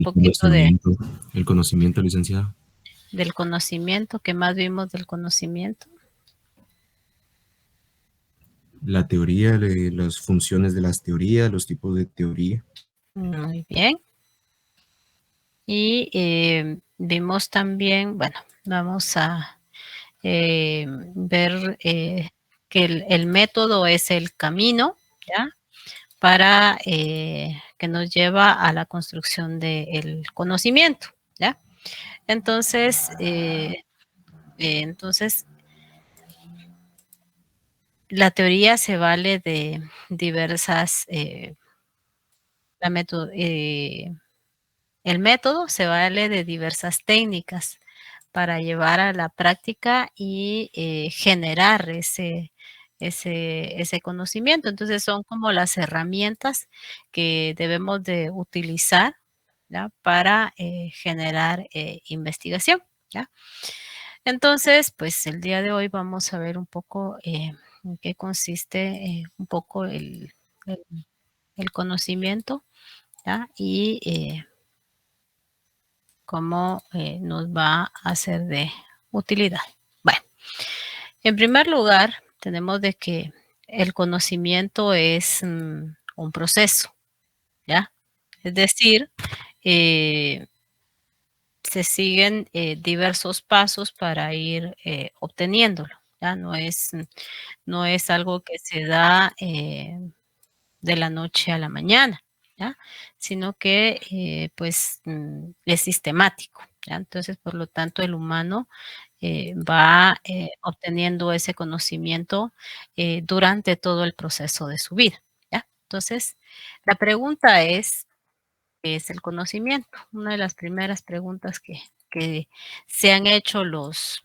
poquito El conocimiento, licenciado. del conocimiento. ¿Qué más vimos del conocimiento? La teoría, las funciones de las teorías, los tipos de teoría. Muy bien. Y vimos también, bueno, vamos a ver que el método es el camino, ¿ya? Para que nos lleva a la construcción del conocimiento, ¿ya? Entonces, la teoría se vale de diversas, el método se vale de diversas técnicas para llevar a la práctica y generar ese conocimiento. Entonces son como las herramientas que debemos de utilizar, ¿ya? Para generar investigación, ¿ya? Entonces, pues el día de hoy vamos a ver un poco en qué consiste un poco el conocimiento, ¿ya? Y cómo nos va a ser de utilidad. Bueno, en primer lugar, tenemos de que el conocimiento es un proceso, ¿ya? Es decir, se siguen diversos pasos para ir obteniéndolo, ¿ya? No es algo que se da de la noche a la mañana, ¿ya? Sino que pues es sistemático, ¿ya? Entonces, por lo tanto, el humano va obteniendo ese conocimiento durante todo el proceso de su vida, ¿ya? Entonces, la pregunta es, ¿qué es el conocimiento? Una de las primeras preguntas que se han hecho los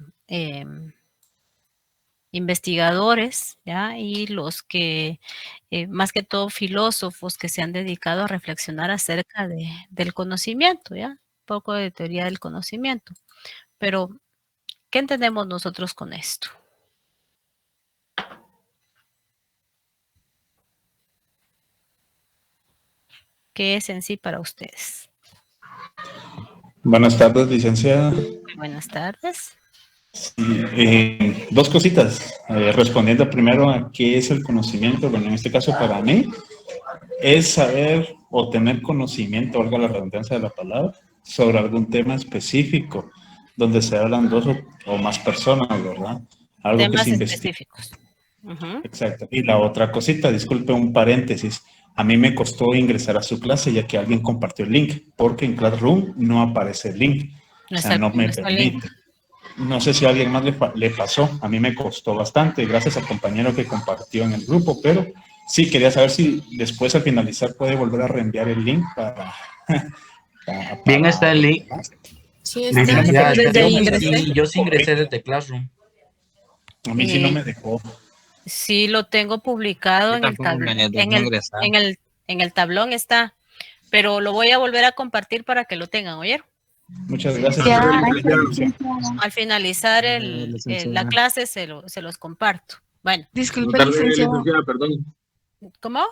investigadores, ¿ya? Y los que, más que todo filósofos que se han dedicado a reflexionar acerca del conocimiento, ¿ya? Un poco de teoría del conocimiento. Pero, ¿qué entendemos nosotros con esto? ¿Qué es en sí para ustedes? Buenas tardes, licenciada. Buenas tardes. Sí, dos cositas. Respondiendo primero a qué es el conocimiento, bueno, en este caso para mí, es saber o tener conocimiento, valga la redundancia de la palabra, sobre algún tema específico, donde se hablan dos o más personas, ¿verdad? Algo que Temas se investiga. específicos. Uh-huh. Exacto. Y la otra cosita, disculpe un paréntesis, a mí me costó ingresar a su clase ya que alguien compartió el link, porque en Classroom no aparece el link, o sea, no me Nuestro link. permite. No sé si a alguien más le pasó, a mí me costó bastante, gracias al compañero que compartió en el grupo, pero sí, quería saber si después al finalizar puede volver a reenviar el link para Bien está el link. Sí, A mí está. no me Licenciada, Desde permitió, ahí yo ingresé. sí, yo sí ingresé desde Classroom. a mí sí no me dejó. Sí, lo tengo publicado Yo en el tampoco me tablón, dejé ingresar. en el tablón está, pero lo voy a volver a compartir para que lo tengan, ¿oyeron? Muchas gracias. Al finalizar la Licenciada. clase se los comparto. Bueno, Disculpe, licenciado. Perdón. ¿cómo?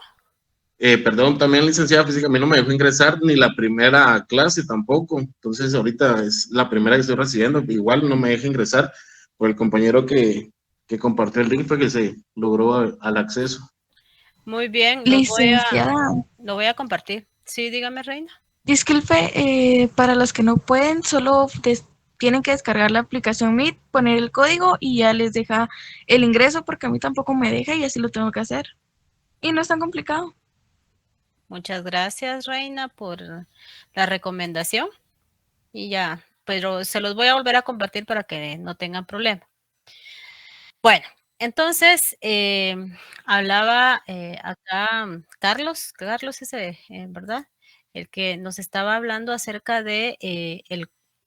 Perdón, también licenciada física, a mí no me dejó ingresar ni la primera clase tampoco. Entonces, ahorita es la primera que estoy recibiendo. Igual no me deja ingresar por el compañero que compartió el link, fue que se logró al acceso. Muy bien, Licenciada, lo voy a compartir. Sí, dígame, Reina. disculpe, para los que no pueden, solo tienen que descargar la aplicación Meet, poner el código y ya les deja el ingreso porque a mí tampoco me deja y así lo tengo que hacer. Y no es tan complicado. Muchas gracias, Reina, por la recomendación. Y ya, pero se los voy a volver a compartir para que no tengan problema. Bueno, entonces, hablaba acá Carlos ese, ¿verdad? El que nos estaba hablando acerca de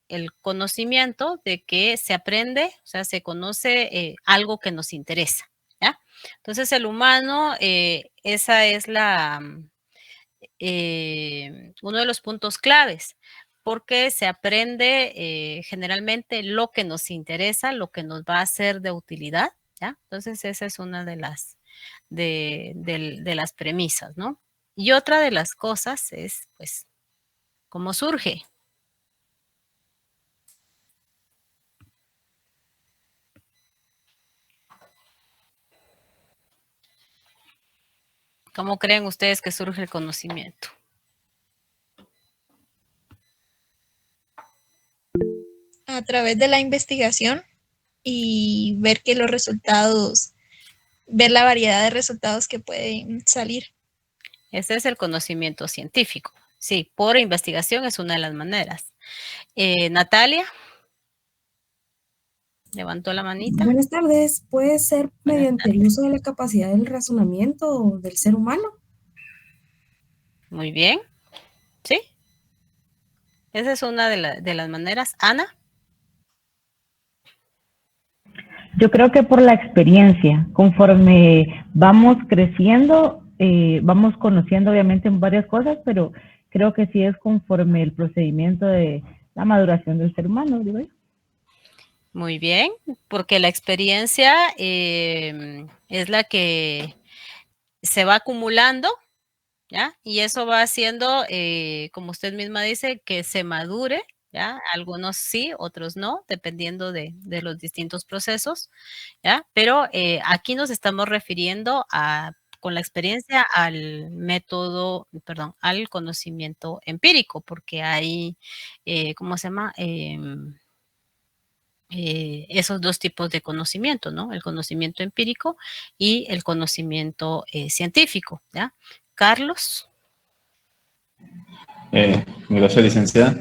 el conocimiento de que se aprende, o sea, se conoce algo que nos interesa, ¿ya? Entonces, el humano, esa es uno de los puntos claves, porque se aprende generalmente lo que nos interesa, lo que nos va a ser de utilidad, ¿ya? Entonces, esa es una de las premisas, ¿no? Y otra de las cosas es, pues, ¿Cómo surge? ¿Cómo creen ustedes que surge el conocimiento? A través de la investigación y ver que los resultados, ver la variedad de resultados que pueden salir. Ese es el conocimiento científico. Sí, por investigación es una de las maneras. Natalia, levantó la manita. Buenas tardes. ¿Puede ser mediante el uso de la capacidad del razonamiento del ser humano? Muy bien. Sí. Esa es una de las maneras. Ana. Yo creo que por la experiencia, conforme vamos creciendo, vamos conociendo obviamente varias cosas, pero creo que sí es conforme el procedimiento de la maduración del ser humano, digo yo. Muy bien, porque la experiencia es la que se va acumulando, ¿ya? Y eso va haciendo, como usted misma dice, que se madure, ¿ya? Algunos sí, otros no, dependiendo de los distintos procesos, ¿ya? Pero aquí nos estamos refiriendo con la experiencia al método, perdón, al conocimiento empírico, porque hay, ¿cómo se llama? Esos dos tipos de conocimiento, ¿no? El conocimiento empírico y el conocimiento científico, ¿ya? Carlos. Gracias, licenciada.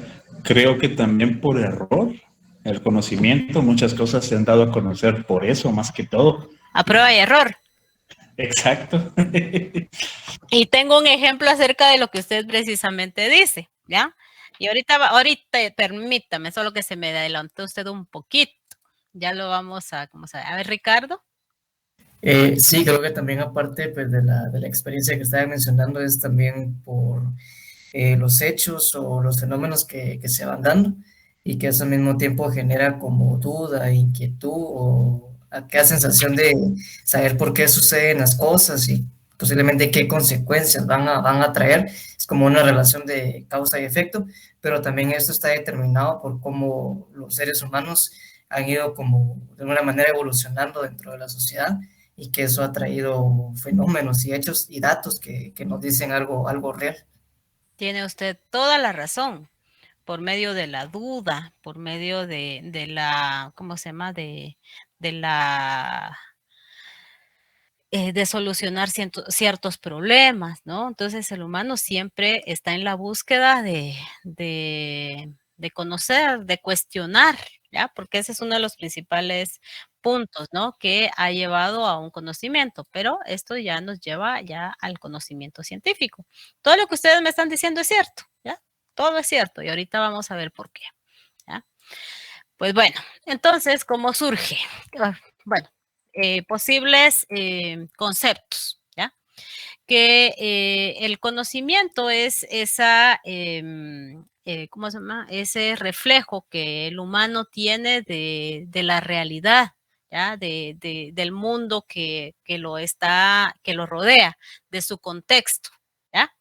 Creo que también por error, el conocimiento, muchas cosas se han dado a conocer por eso, más que todo. A prueba y error. Exacto. Y tengo un ejemplo acerca de lo que usted precisamente dice, ¿ya? Y ahorita permítame, solo que se me adelantó usted un poquito. Ya lo vamos a ver, Ricardo. Sí, creo que también aparte pues, de la experiencia que estaba mencionando es también por los hechos o los fenómenos que se van dando y que eso al mismo tiempo genera como duda, inquietud o aquella sensación de saber por qué suceden las cosas y posiblemente qué consecuencias van a traer. Es como una relación de causa y efecto, pero también esto está determinado por cómo los seres humanos han ido como de alguna manera evolucionando dentro de la sociedad y que eso ha traído fenómenos y hechos y datos que nos dicen algo real. Tiene usted toda la razón. Por medio de la duda, por medio de la, ¿cómo se llama? De solucionar ciertos problemas, ¿no? Entonces el humano siempre está en la búsqueda de conocer, de cuestionar, ¿ya? Porque ese es uno de los principales puntos, ¿no? Que ha llevado a un conocimiento, pero esto ya nos lleva ya al conocimiento científico. Todo lo que ustedes me están diciendo es cierto, ¿ya? Todo es cierto y ahorita vamos a ver por qué, ¿ya? Pues bueno, entonces, ¿cómo surge? Bueno, posibles conceptos, ¿ya? Que el conocimiento es esa, ¿cómo se llama? Ese reflejo que el humano tiene de la realidad, ¿ya? Del mundo que lo rodea, de su contexto, ¿ya?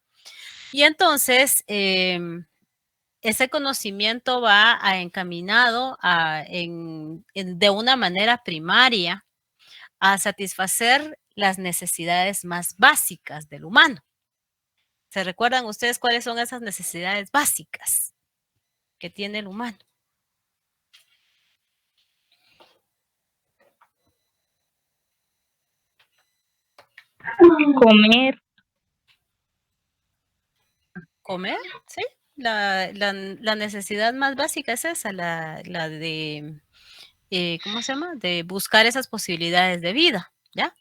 Y entonces, ese conocimiento va encaminado de una manera primaria a satisfacer las necesidades más básicas del humano. ¿Se recuerdan ustedes cuáles son esas necesidades básicas que tiene el humano? Comer. Comer, sí. La necesidad más básica es esa, la de, ¿cómo se llama? De buscar esas posibilidades de vida, ¿ya?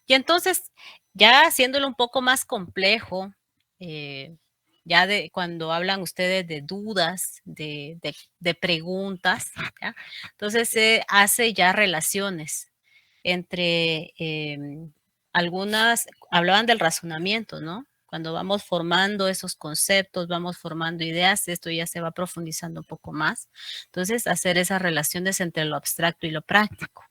Y entonces, ya haciéndolo un poco más complejo, ya cuando hablan ustedes de dudas, de preguntas, ¿ya? Entonces se hace ya relaciones entre hablaban del razonamiento, ¿no? Cuando vamos formando esos conceptos, vamos formando ideas, esto ya se va profundizando un poco más. Entonces, hacer esas relaciones entre lo abstracto y lo práctico,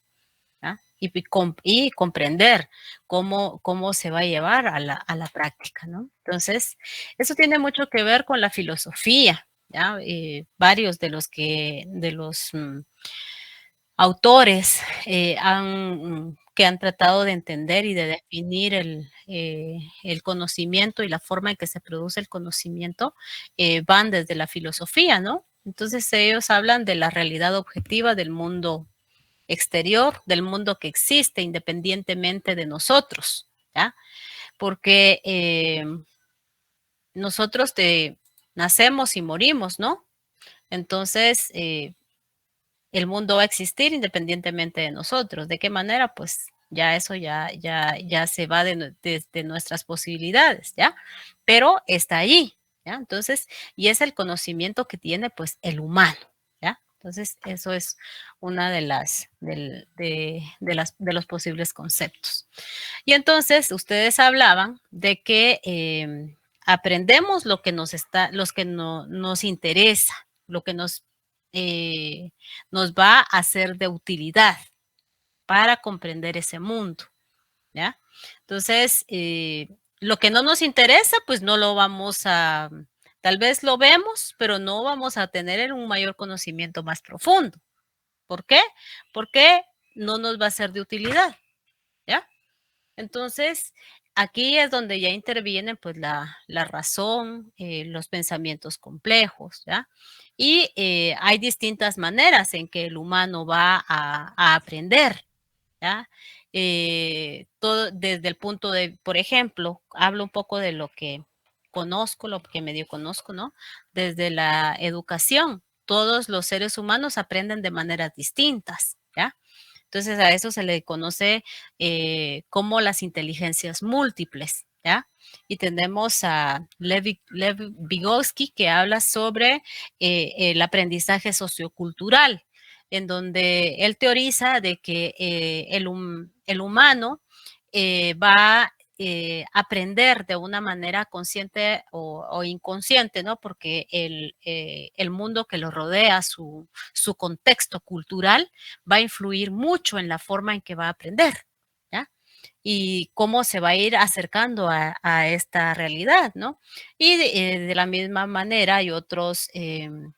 ¿ya? Y comprender cómo se va a llevar a la práctica, ¿no? Entonces, eso tiene mucho que ver con la filosofía, ¿ya? Varios de los autores que han tratado de entender y de definir el conocimiento y la forma en que se produce el conocimiento van desde la filosofía, ¿no? Entonces ellos hablan de la realidad objetiva del mundo exterior, del mundo que existe independientemente de nosotros, ¿ya? Porque nosotros nacemos y morimos, ¿no? Entonces, el mundo va a existir independientemente de nosotros. ¿De qué manera? Pues ya eso ya se va de nuestras posibilidades, ¿ya? Pero está allí, ¿ya? Entonces, y es el conocimiento que tiene, pues, el humano, ¿ya? Entonces, eso es una de los posibles conceptos. Y entonces, ustedes hablaban de que aprendemos lo que nos interesa, lo que nos va a ser de utilidad para comprender ese mundo, ¿ya? Entonces, lo que no nos interesa, pues no lo vamos a, tal vez lo vemos, pero no vamos a tener un mayor conocimiento más profundo. ¿Por qué? Porque no nos va a ser de utilidad, ¿ya? Entonces, aquí es donde ya intervienen pues la razón, los pensamientos complejos, ¿ya? Y hay distintas maneras en que el humano va a aprender, ¿ya? Todo desde el punto de, por ejemplo, hablo un poco de lo que conozco, lo que medio conozco, ¿no? Desde la educación, todos los seres humanos aprenden de maneras distintas, ¿ya? Entonces a eso se le conoce como las inteligencias múltiples, ¿ya? Y tenemos a Lev Vygotsky que habla sobre el aprendizaje sociocultural, en donde él teoriza de que el humano va a aprender de una manera consciente o inconsciente, ¿no? Porque el mundo que lo rodea, su contexto cultural, va a influir mucho en la forma en que va a aprender, ¿ya? Y cómo se va a ir acercando a esta realidad, ¿no? Y de la misma manera hay otros,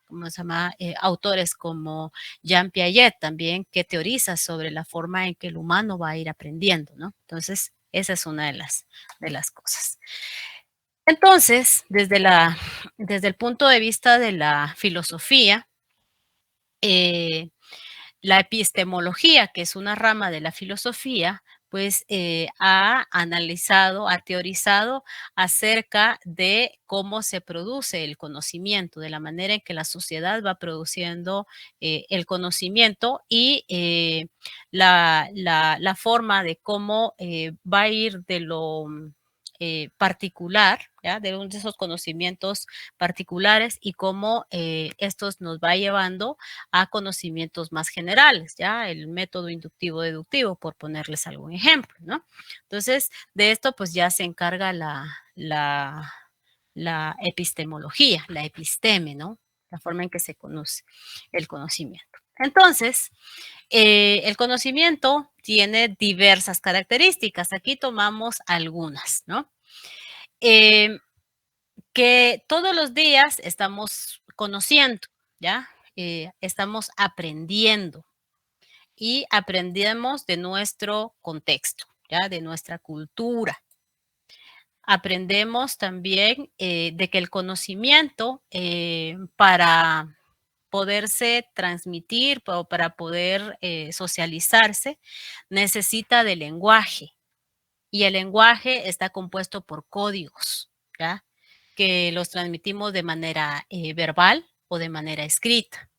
¿cómo se llama? Autores como Jean Piaget también, que teoriza sobre la forma en que el humano va a ir aprendiendo, ¿no? Entonces, esa es una de las cosas. Entonces, desde el punto de vista de la filosofía, la epistemología, que es una rama de la filosofía, pues ha analizado, ha teorizado acerca de cómo se produce el conocimiento, de la manera en que la sociedad va produciendo el conocimiento y la forma de cómo va a ir de lo particular, ¿ya? De esos conocimientos particulares y cómo estos nos va llevando a conocimientos más generales, ¿ya? El método inductivo-deductivo, por ponerles algún ejemplo, ¿no? Entonces, de esto pues ya se encarga la epistemología, la episteme, ¿no? La forma en que se conoce el conocimiento. Entonces, el conocimiento tiene diversas características. Aquí tomamos algunas, ¿no? Que todos los días estamos conociendo, ¿ya? Estamos aprendiendo y aprendemos de nuestro contexto, ¿ya? De nuestra cultura. Aprendemos también de que el conocimiento para poderse transmitir o para poder socializarse necesita de lenguaje y el lenguaje está compuesto por códigos, ¿ya? Que los transmitimos de manera verbal o de manera escrita,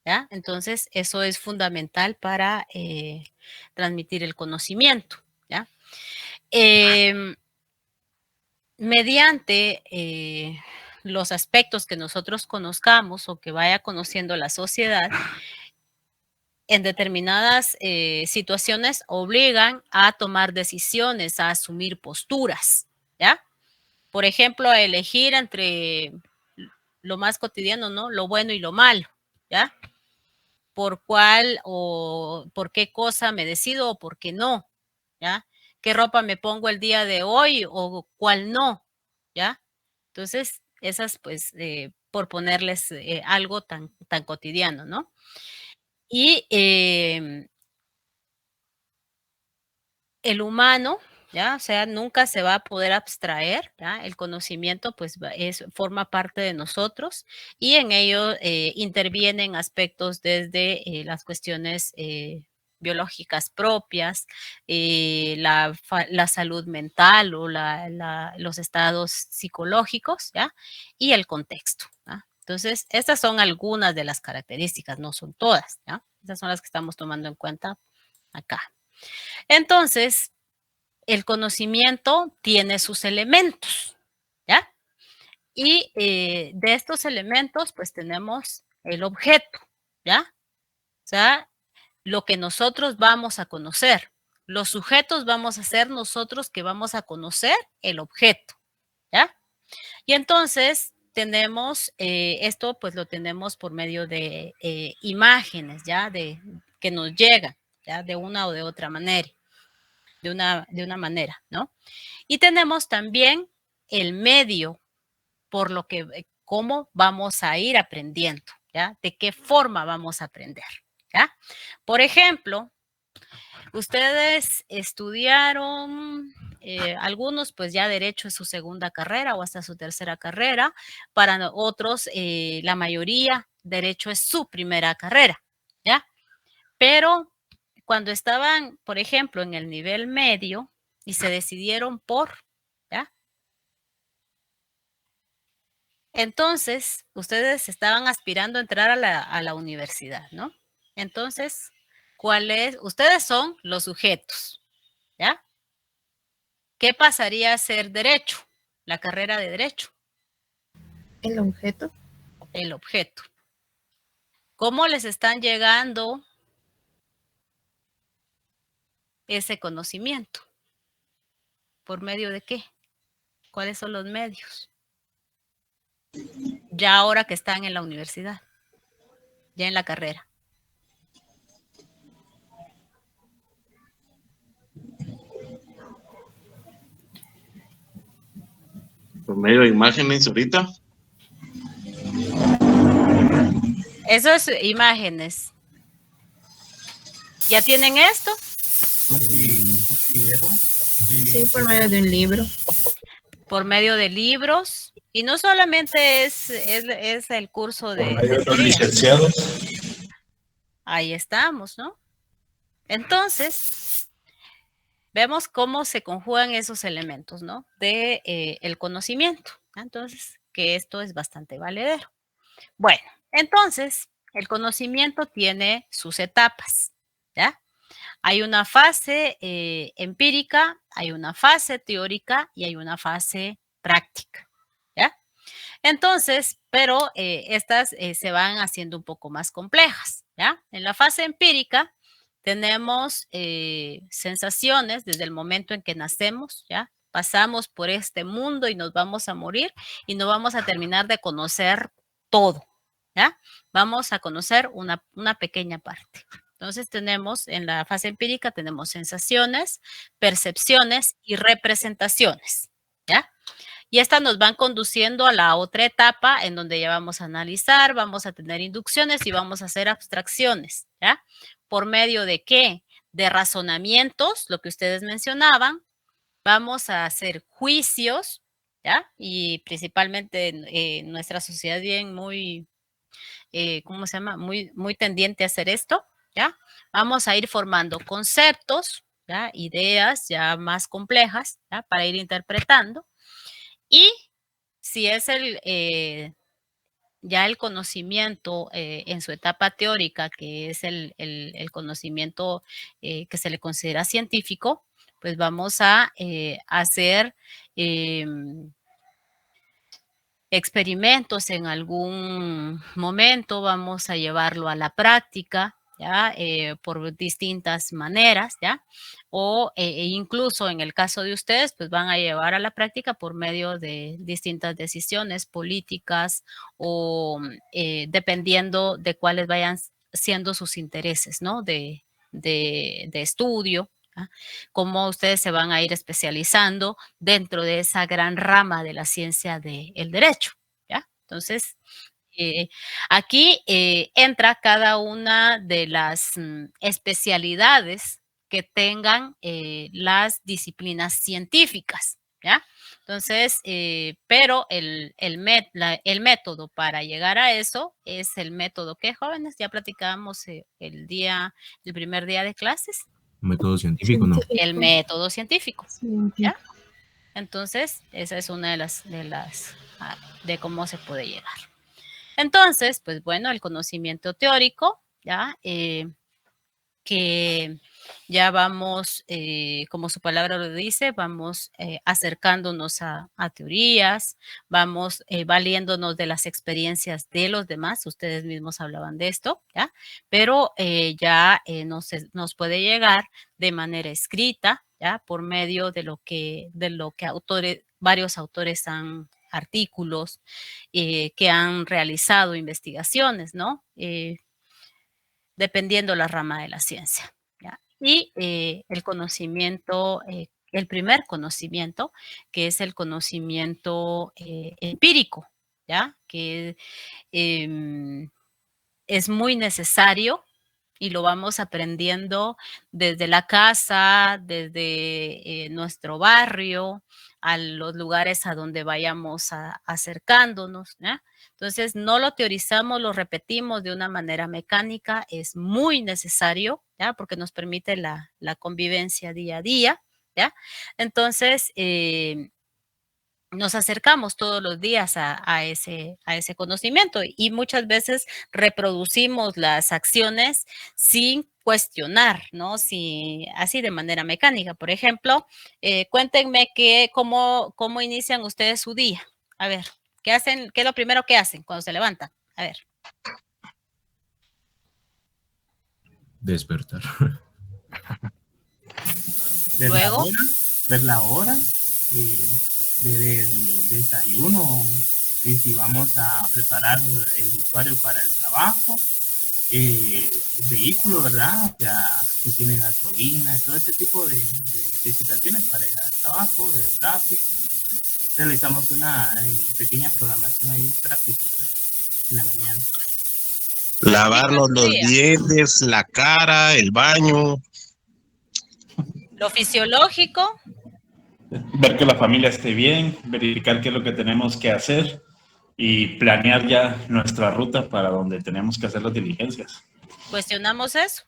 ¿ya? Entonces, eso es fundamental para transmitir el conocimiento, ¿ya? Mediante los aspectos que nosotros conozcamos o que vaya conociendo la sociedad, en determinadas situaciones obligan a tomar decisiones, a asumir posturas, ¿ya? Por ejemplo, a elegir entre lo más cotidiano, ¿no? Lo bueno y lo malo, ¿ya? Por cuál o por qué cosa me decido o por qué no, ¿ya? ¿Qué ropa me pongo el día de hoy o cuál no, ¿ya? Entonces, esas pues por ponerles algo tan cotidiano, ¿no? Y el humano, ¿ya? O sea, nunca se va a poder abstraer, ¿ya? El conocimiento, pues, forma parte de nosotros y en ello intervienen aspectos desde las cuestiones biológicas propias, la salud mental o los estados psicológicos, ¿ya? Y el contexto, ¿ya? Entonces, estas son algunas de las características, no son todas, ¿ya? Estas son las que estamos tomando en cuenta acá. Entonces, el conocimiento tiene sus elementos, ¿ya? Y de estos elementos, pues tenemos el objeto, ¿ya? O sea, lo que nosotros vamos a conocer. Los sujetos vamos a ser nosotros que vamos a conocer el objeto, ¿ya? Y entonces tenemos, esto pues lo tenemos por medio de imágenes, ¿ya? Que nos llegan, ¿ya? De una o de otra manera. De una manera, ¿no? Y tenemos también el medio por lo que, cómo vamos a ir aprendiendo, ¿ya? De qué forma vamos a aprender, ¿ya? Por ejemplo, ustedes estudiaron, algunos pues ya derecho es su segunda carrera o hasta su tercera carrera, para otros la mayoría derecho es su primera carrera, ¿ya? Pero cuando estaban, por ejemplo, en el nivel medio y se decidieron ¿ya? Entonces, ustedes estaban aspirando a entrar a la universidad, ¿no? Entonces, ustedes son los sujetos, ¿ya? ¿Qué pasaría a ser derecho? La carrera de derecho. El objeto. El objeto. ¿Cómo les están llegando ese conocimiento? ¿Por medio de qué? ¿Cuáles son los medios? Ya ahora que están en la universidad, ya en la carrera. Por medio de imágenes ahorita. Eso es imágenes. ¿Ya tienen esto? Sí, por medio de un libro. Por medio de libros. Y no solamente es el curso de... Por medio de los licenciados. Ahí estamos, ¿no? Entonces, vemos cómo se conjugan esos elementos, ¿no? De el conocimiento. Entonces, que esto es bastante valedero. Bueno, entonces, el conocimiento tiene sus etapas, ¿ya? Hay una fase empírica, hay una fase teórica y hay una fase práctica, ¿ya? Entonces, pero estas se van haciendo un poco más complejas, ¿ya? En la fase empírica tenemos sensaciones desde el momento en que nacemos, ¿ya? Pasamos por este mundo y nos vamos a morir y no vamos a terminar de conocer todo, ¿ya? Vamos a conocer una pequeña parte. Entonces tenemos, en la fase empírica tenemos sensaciones, percepciones y representaciones, ¿ya? Y estas nos van conduciendo a la otra etapa en donde ya vamos a analizar, vamos a tener inducciones y vamos a hacer abstracciones, ¿ya? ¿Por medio de qué? De razonamientos, lo que ustedes mencionaban, vamos a hacer juicios, ¿ya? Y principalmente en nuestra sociedad bien muy, ¿cómo se llama? Muy tendiente a hacer esto, ¿ya? Vamos a ir formando conceptos, ¿ya? Ideas ya más complejas, ¿ya? Para ir interpretando. Y si es ya el conocimiento en su etapa teórica, que es el conocimiento que se le considera científico, pues vamos a hacer experimentos en algún momento, vamos a llevarlo a la práctica, ¿ya? Por distintas maneras, ¿ya? O incluso en el caso de ustedes, pues van a llevar a la práctica por medio de distintas decisiones políticas o dependiendo de cuáles vayan siendo sus intereses, ¿no? De estudio, ¿ya? Cómo ustedes se van a ir especializando dentro de esa gran rama de la ciencia del derecho, ¿ya? Entonces, Aquí entra cada una de las especialidades que tengan las disciplinas científicas, ¿ya? Entonces, pero el método para llegar a eso es el método que, jóvenes, ya platicábamos el primer día de clases. Método científico, ¿no? El método científico, ¿ya? Entonces, esa es una de cómo se puede llegar. Entonces, pues bueno, el conocimiento teórico, ¿ya? Que ya vamos, como su palabra lo dice, vamos acercándonos a teorías, vamos valiéndonos de las experiencias de los demás, ustedes mismos hablaban de esto, ¿ya? Pero ya nos puede llegar de manera escrita, ¿ya? Por medio de lo que varios autores han artículos que han realizado investigaciones, ¿no? Dependiendo la rama de la ciencia, ¿ya? Y el conocimiento, el primer conocimiento, que es el conocimiento empírico, ¿ya? Que es muy necesario y lo vamos aprendiendo desde la casa, desde nuestro barrio, a los lugares a donde vayamos acercándonos, ¿ya? Entonces, no lo teorizamos, lo repetimos de una manera mecánica, es muy necesario, ¿ya? Porque nos permite la convivencia día a día, ¿ya? Entonces, nos acercamos todos los días a ese conocimiento y muchas veces reproducimos las acciones sin cuestionar, ¿no? Así de manera mecánica. Por ejemplo, cuéntenme cómo inician ustedes su día. A ver, ¿qué hacen? ¿Qué es lo primero que hacen cuando se levantan? A ver. Despertar. Luego. Ver la hora, ver el desayuno, y si vamos a preparar el usuario para el trabajo, el vehículo, ¿verdad? Ya si tiene gasolina, todo ese tipo de situaciones para ir al trabajo, de tráfico. Realizamos una pequeña programación ahí práctica, ¿verdad? En la mañana. Lavarnos los dientes, la cara, el baño. Lo fisiológico. Ver que la familia esté bien, verificar qué es lo que tenemos que hacer y planear ya nuestra ruta para donde tenemos que hacer las diligencias. ¿Cuestionamos eso?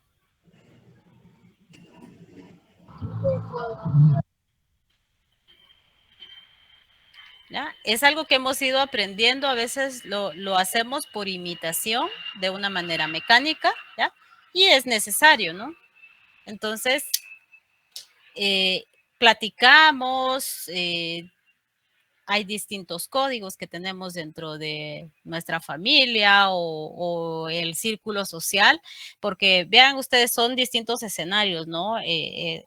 ¿Ya? Es algo que hemos ido aprendiendo, a veces lo hacemos por imitación de una manera mecánica, ¿ya? Y es necesario, ¿no? Entonces, platicamos, hay distintos códigos que tenemos dentro de nuestra familia o el círculo social, porque vean ustedes, son distintos escenarios, ¿no?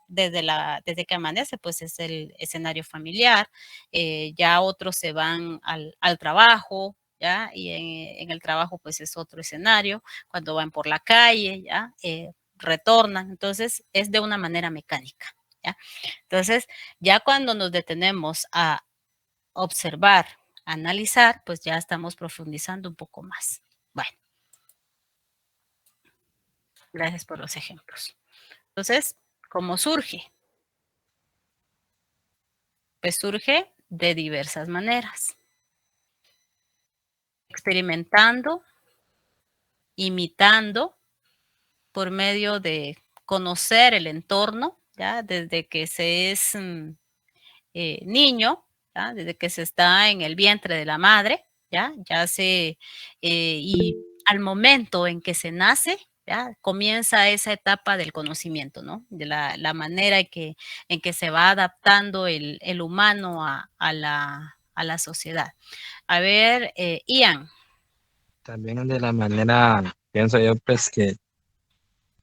Desde que amanece, pues es el escenario familiar, ya otros se van al trabajo, ¿ya? Y en el trabajo, pues es otro escenario, cuando van por la calle, ¿ya? Retornan, entonces es de una manera mecánica, ¿ya? Entonces, ya cuando nos detenemos a observar, analizar, pues ya estamos profundizando un poco más. Bueno, gracias por los ejemplos. Entonces, ¿cómo surge? Pues surge de diversas maneras. Experimentando, imitando, por medio de conocer el entorno, ¿ya? Desde que se es niño, ¿ya? Desde que se está en el vientre de la madre, ya y al momento en que se nace, ¿ya? Comienza esa etapa del conocimiento, ¿no? De la manera en que se va adaptando el humano a la sociedad. A ver, Ian. También de la manera, pienso yo, pues que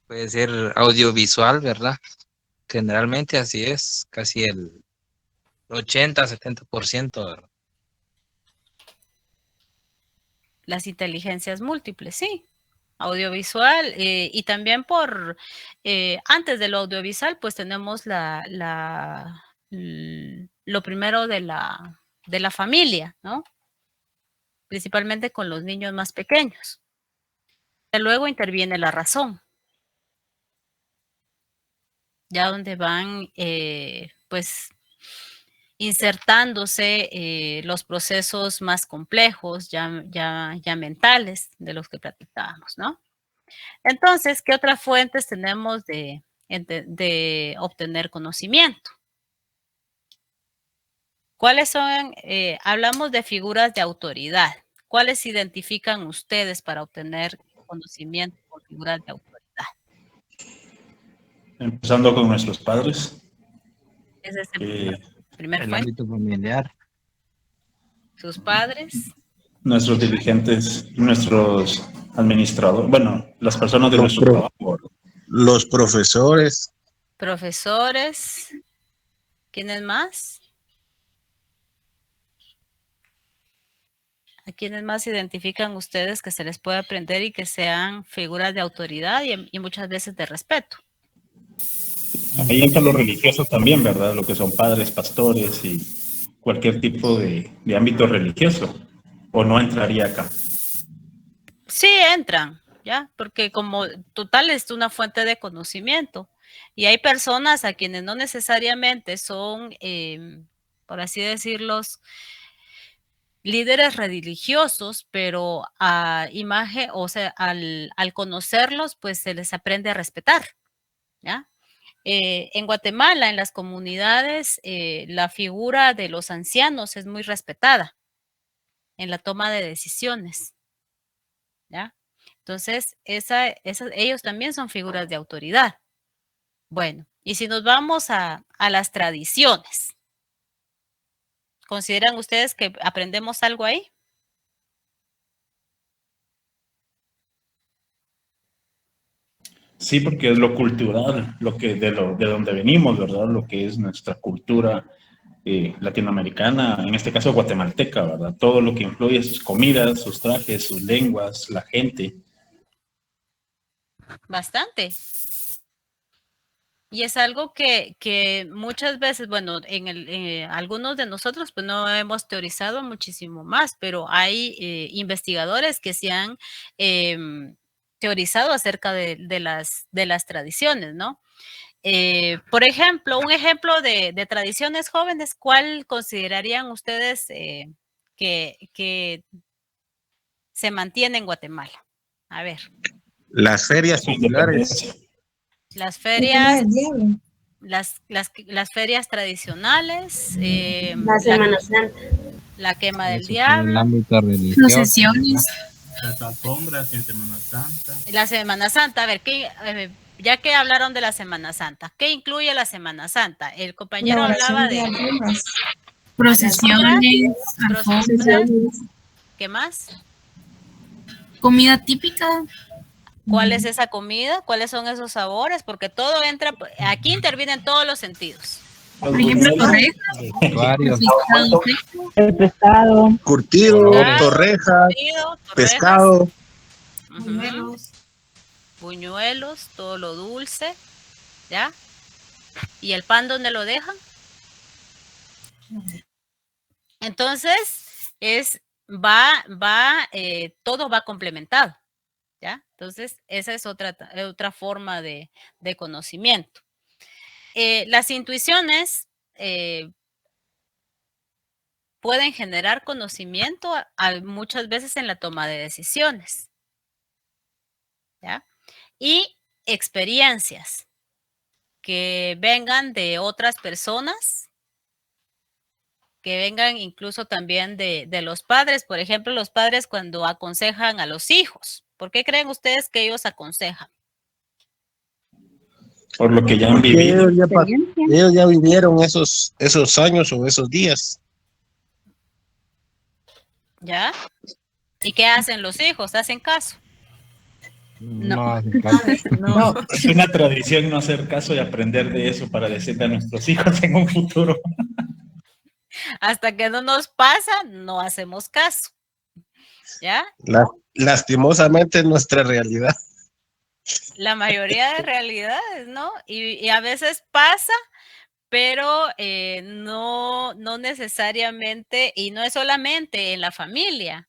puede ser audiovisual, ¿verdad? Generalmente así es, casi el 80-70%, ¿verdad? Las inteligencias múltiples, sí. Audiovisual y también antes de lo audiovisual, pues tenemos lo primero de la familia, ¿no? principalmente con los niños más pequeños. Y luego interviene la razón, ya donde van, pues, insertándose los procesos más complejos, ya mentales, de los que platicábamos, ¿no? Entonces, ¿qué otras fuentes tenemos de obtener conocimiento? ¿Cuáles son? Hablamos de figuras de autoridad. ¿Cuáles identifican ustedes para obtener conocimiento por figuras de autoridad? Empezando con nuestros padres. Ese es el primer El fuente. ámbito familiar. Sus padres. Nuestros dirigentes, nuestros administradores, bueno, las personas de nuestro trabajo. Los profesores. Profesores. ¿Quiénes más? ¿A quiénes más identifican ustedes que se les puede aprender y que sean figuras de autoridad y muchas veces de respeto? Ahí entra lo religioso también, ¿verdad? Lo que son padres, pastores y cualquier tipo de ámbito religioso. ¿O no entraría acá? Sí, entran, ¿ya? Porque como total es una fuente de conocimiento. Y hay personas a quienes no necesariamente son, por así decirlo, líderes religiosos, pero a imagen, o sea, al conocerlos, pues se les aprende a respetar, ¿ya? En Guatemala, en las comunidades, la figura de los ancianos es muy respetada en la toma de decisiones, ¿ya? Entonces, ellos también son figuras de autoridad. Bueno, y si nos vamos a las tradiciones, ¿consideran ustedes que aprendemos algo ahí? Sí, porque es lo cultural, lo que de donde venimos, ¿verdad? Lo que es nuestra cultura latinoamericana, en este caso guatemalteca, ¿verdad? Todo lo que influye, sus comidas, sus trajes, sus lenguas, la gente. Bastante. Y es algo que muchas veces, bueno, algunos de nosotros pues no hemos teorizado muchísimo más, pero hay investigadores que se han teorizado acerca de las tradiciones, ¿no? Por ejemplo, un ejemplo de tradiciones jóvenes, ¿cuál considerarían ustedes que se mantiene en Guatemala? A ver. Las ferias populares. Las ferias, las ferias tradicionales, la Semana Santa, la quema del El diablo, ámbito religioso. procesiones, Las alfombras en Semana Santa. la Semana Santa. A ver, ya que hablaron de la Semana Santa, ¿qué incluye la Semana Santa? El compañero hablaba de procesiones, procesiones. ¿Qué más? comida típica. ¿Cuál es esa comida? ¿Cuáles son esos sabores? Porque todo entra, aquí intervienen todos los sentidos. Por ejemplo, torrejas, El pescado. Curtido, torrejas, pescado. Buñuelos, todo lo dulce, ¿ya? ¿Y el pan dónde lo dejan? Entonces, todo va complementado, ¿ya? Entonces, esa es otra forma de conocimiento. Las intuiciones pueden generar conocimiento muchas veces en la toma de decisiones, ¿ya? Y experiencias que vengan de otras personas, que vengan incluso también de los padres. Por ejemplo, los padres cuando aconsejan a los hijos. ¿Por qué creen ustedes que ellos aconsejan? Por lo que ya han vivido. Ellos ya vivieron esos años o esos días. ¿Ya? ¿Y qué hacen los hijos? ¿Hacen caso? No hacen caso. No, es una tradición no hacer caso y aprender de eso para decirle a nuestros hijos en un futuro. Hasta que no nos pasa, no hacemos caso. ¿Ya? Lastimosamente es nuestra realidad. La mayoría de realidades, ¿no? Y a veces pasa, pero no necesariamente, y no es solamente en la familia,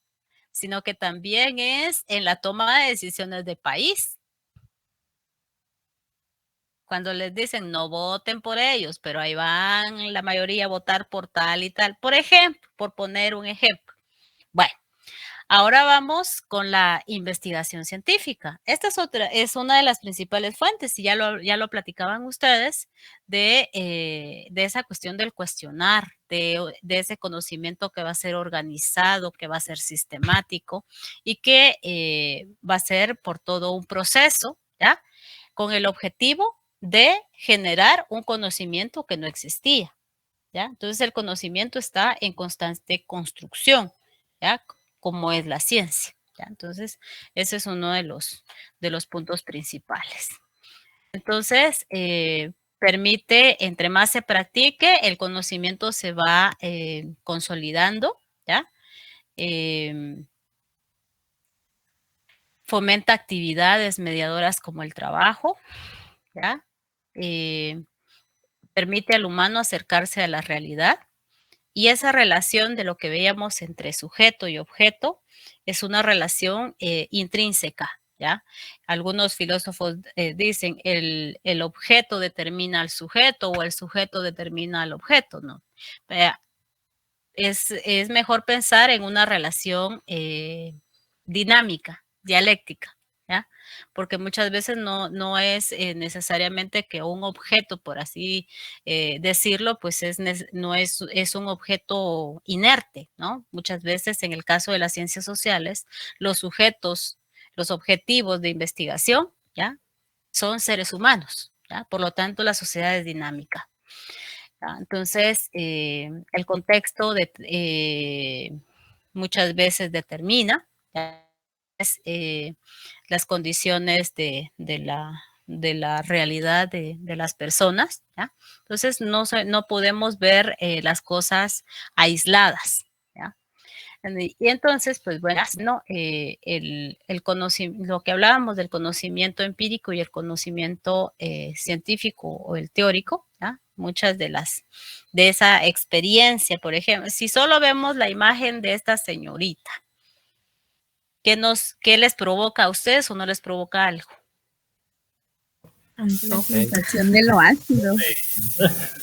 sino que también es en la toma de decisiones de país. Cuando les dicen no voten por ellos, pero ahí van la mayoría a votar por tal y tal. Por ejemplo, por poner un ejemplo. Bueno, ahora vamos con la investigación científica. Esta es una de las principales fuentes, y ya lo platicaban ustedes, de esa cuestión del cuestionar, de ese conocimiento que va a ser organizado, que va a ser sistemático y que va a ser por todo un proceso, ¿ya? Con el objetivo de generar un conocimiento que no existía, ¿ya? Entonces el conocimiento está en constante construcción, ¿ya? Como es la ciencia, ¿ya? Entonces ese es uno de los puntos principales. Entonces permite, entre más se practique, el conocimiento se va consolidando, ¿ya? Fomenta actividades mediadoras como el trabajo, ¿ya? Permite al humano acercarse a la realidad, y esa relación de lo que veíamos entre sujeto y objeto es una relación intrínseca, ¿ya? Algunos filósofos dicen el objeto determina al sujeto o el sujeto determina al objeto, ¿no? Es mejor pensar en una relación dinámica, dialéctica, ¿ya? Porque muchas veces no es necesariamente que un objeto, por así decirlo, pues no es un objeto inerte, ¿no? Muchas veces en el caso de las ciencias sociales, los sujetos, los objetivos de investigación, ¿ya? Son seres humanos, ¿ya? Por lo tanto, la sociedad es dinámica. ¿Ya? Entonces, el contexto muchas veces determina, ¿ya? Las condiciones de la realidad de las personas, ¿ya? Entonces no podemos ver las cosas aisladas, ¿ya? Y entonces, pues bueno, ¿no? Lo que hablábamos del conocimiento empírico y el conocimiento científico o el teórico, ¿ya? Muchas de esa experiencia, por ejemplo, si solo vemos la imagen de esta señorita, ¿qué les provoca a ustedes o no les provoca algo? La sensación de lo ácido.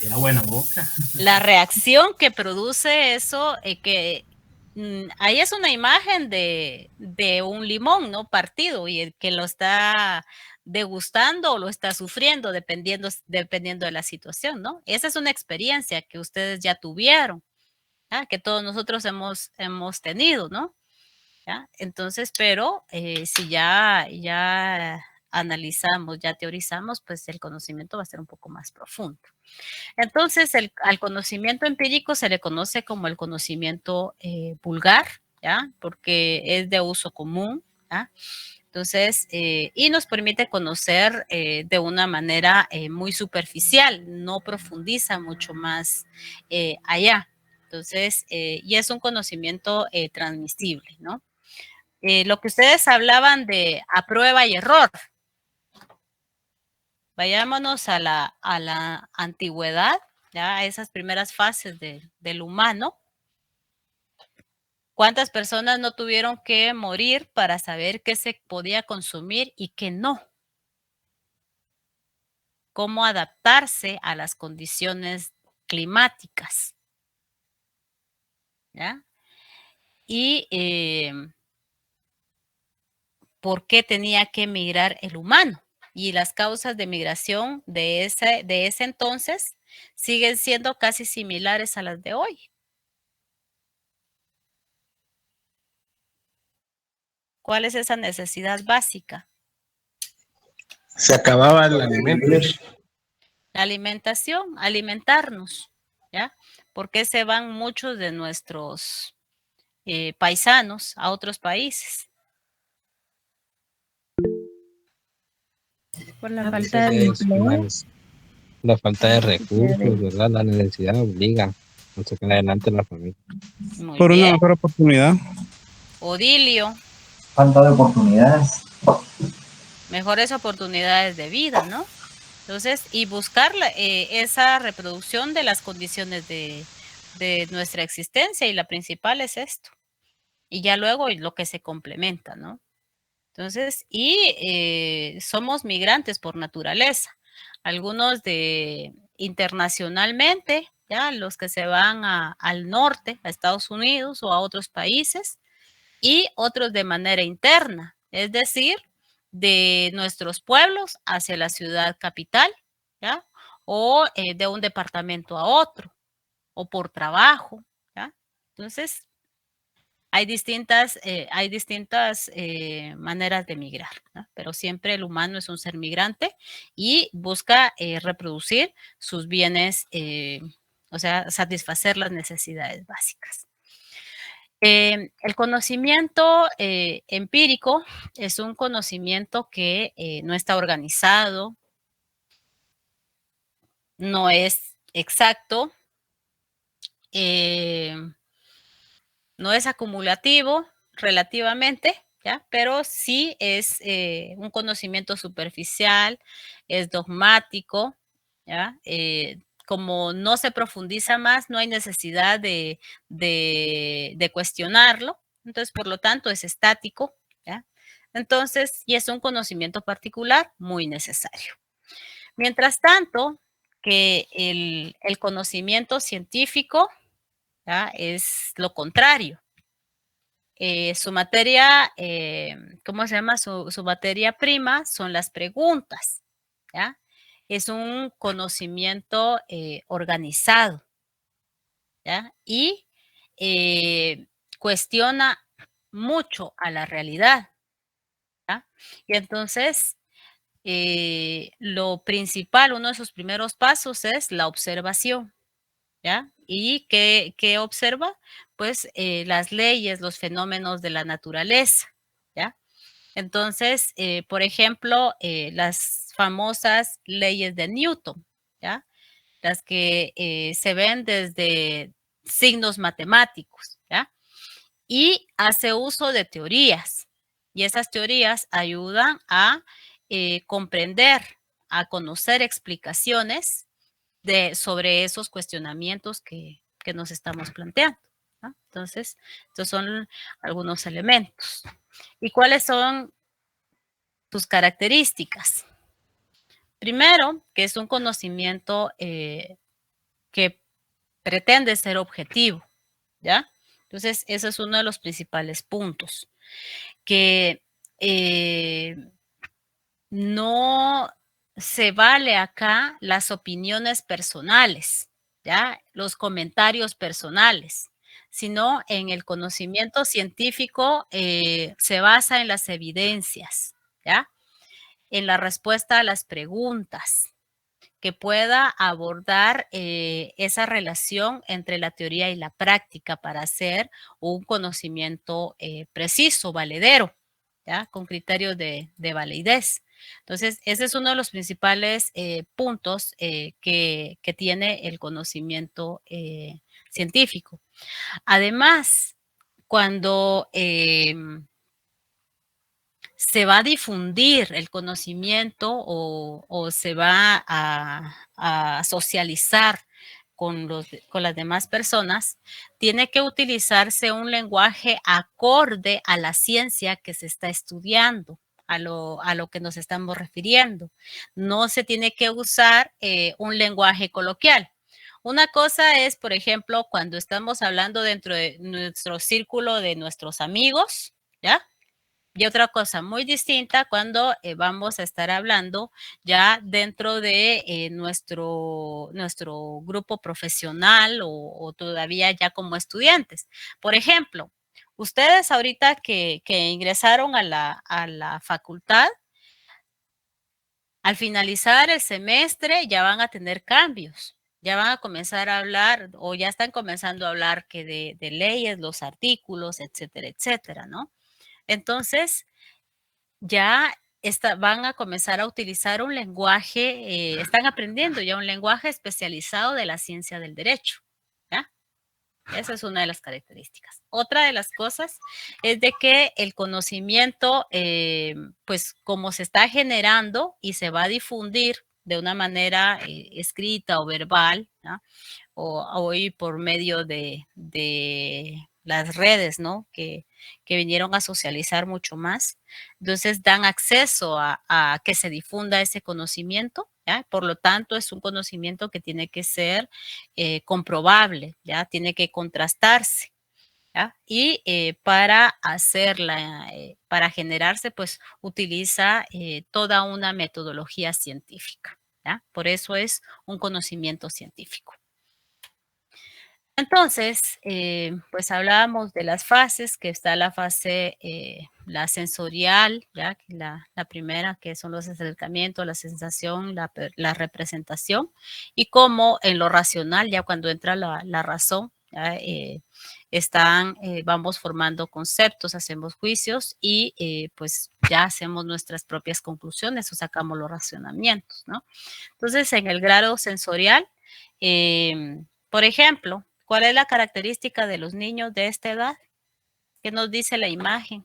Era buena boca. La reacción que produce eso, ahí es una imagen de un limón, ¿no? Partido, y el que lo está degustando o lo está sufriendo, dependiendo de la situación, ¿no? Esa es una experiencia que ustedes ya tuvieron, ¿ya? Que todos nosotros hemos tenido, ¿no? ¿Ya? Entonces, pero si ya analizamos, ya teorizamos, pues el conocimiento va a ser un poco más profundo. Entonces, al conocimiento empírico se le conoce como el conocimiento vulgar, ¿ya? Porque es de uso común, ¿ya? Entonces, y nos permite conocer de una manera muy superficial, no profundiza mucho más allá. Entonces, y es un conocimiento transmisible, ¿no? Lo que ustedes hablaban de a prueba y error. Vayámonos a la antigüedad, ya, a esas primeras fases del humano. ¿Cuántas personas no tuvieron que morir para saber qué se podía consumir y qué no? Cómo adaptarse a las condiciones climáticas, ¿ya? Y por qué tenía que emigrar el humano. Y las causas de migración de ese entonces siguen siendo casi similares a las de hoy. ¿Cuál es esa necesidad básica? Se acababa el alimento. La alimentación, alimentarnos, ¿ya? ¿Por qué se van muchos de nuestros paisanos a otros países? Por la falta de empleo. La falta de recursos, ¿verdad? La necesidad obliga a sacar adelante la familia. Muy Por bien. una mejor oportunidad. Odilio. Falta de oportunidades. Mejores oportunidades de vida, ¿no? Entonces, y buscar esa reproducción de las condiciones de nuestra existencia, y la principal es esto, y ya luego lo que se complementa, ¿no? Entonces, y somos migrantes por naturaleza. Algunos internacionalmente, ya los que se van al norte, a Estados Unidos o a otros países, y otros de manera interna, es decir, de nuestros pueblos hacia la ciudad capital, ¿ya? O de un departamento a otro, o por trabajo, ¿ya? Entonces, hay distintas maneras de migrar, ¿no? Pero siempre el humano es un ser migrante y busca reproducir sus bienes, o sea, satisfacer las necesidades básicas. El conocimiento empírico es un conocimiento que no está organizado, no es exacto, no es acumulativo relativamente, ¿ya? Pero sí es un conocimiento superficial, es dogmático, ¿ya? Como no se profundiza más, no hay necesidad de cuestionarlo, entonces por lo tanto es estático, ¿ya? Entonces, y es un conocimiento particular muy necesario. Mientras tanto, que el conocimiento científico, ¿ya? Es lo contrario. Su materia, ¿cómo se llama? Su materia prima son las preguntas, ¿ya? Es un conocimiento organizado, ¿ya? Y cuestiona mucho a la realidad, ¿ya? Y entonces, lo principal, uno de sus primeros pasos es la observación, ¿ya? ¿Y qué observa? Pues las leyes, los fenómenos de la naturaleza, ¿ya? Entonces, por ejemplo, las famosas leyes de Newton, ¿ya? Las que se ven desde signos matemáticos, ¿ya? Y hace uso de teorías, y esas teorías ayudan a comprender, a conocer explicaciones sobre esos cuestionamientos que nos estamos planteando, ¿no? Entonces, estos son algunos elementos. ¿Y cuáles son sus características? Primero, que es un conocimiento que pretende ser objetivo, ¿ya? Entonces, ese es uno de los principales puntos, que no se vale acá las opiniones personales, ¿ya? Los comentarios personales, sino en el conocimiento científico se basa en las evidencias, ¿ya? En la respuesta a las preguntas, que pueda abordar esa relación entre la teoría y la práctica para hacer un conocimiento preciso, valedero, ¿ya? Con criterios de validez. Entonces, ese es uno de los principales puntos que tiene el conocimiento científico. Además, cuando se va a difundir el conocimiento o se va a socializar con las demás personas, tiene que utilizarse un lenguaje acorde a la ciencia que se está estudiando, a lo que nos estamos refiriendo. No se tiene que usar un lenguaje coloquial. Una cosa es, por ejemplo, cuando estamos hablando dentro de nuestro círculo de nuestros amigos, ¿ya? Y otra cosa muy distinta cuando vamos a estar hablando ya dentro de nuestro grupo profesional o todavía ya como estudiantes. Por ejemplo, ustedes ahorita que ingresaron a la facultad, al finalizar el semestre ya van a tener cambios. Ya van a comenzar a hablar o ya están comenzando a hablar que de leyes, los artículos, etcétera, etcétera, ¿no? Entonces, ya van a comenzar a utilizar un lenguaje, están aprendiendo ya un lenguaje especializado de la ciencia del derecho, ¿ya? Esa es una de las características. Otra de las cosas es de que el conocimiento, pues como se está generando y se va a difundir de una manera escrita o verbal, ¿no? o por medio de las redes, ¿no? Que vinieron a socializar mucho más. Entonces dan acceso a que se difunda ese conocimiento, ¿ya? Por lo tanto, es un conocimiento que tiene que ser comprobable, ¿ya? Tiene que contrastarse, ¿ya? Y para hacerla, para generarse, pues utiliza toda una metodología científica, ¿ya? Por eso es un conocimiento científico. Entonces, pues hablábamos de las fases, que está la fase, la sensorial, ¿ya? La primera, que son los acercamientos, la sensación, la representación, y cómo en lo racional, ya cuando entra la razón, ¿ya? Vamos formando conceptos, hacemos juicios y pues ya hacemos nuestras propias conclusiones o sacamos los razonamientos, ¿no? Entonces, en el grado sensorial, por ejemplo, ¿cuál es la característica de los niños de esta edad? ¿Qué nos dice la imagen?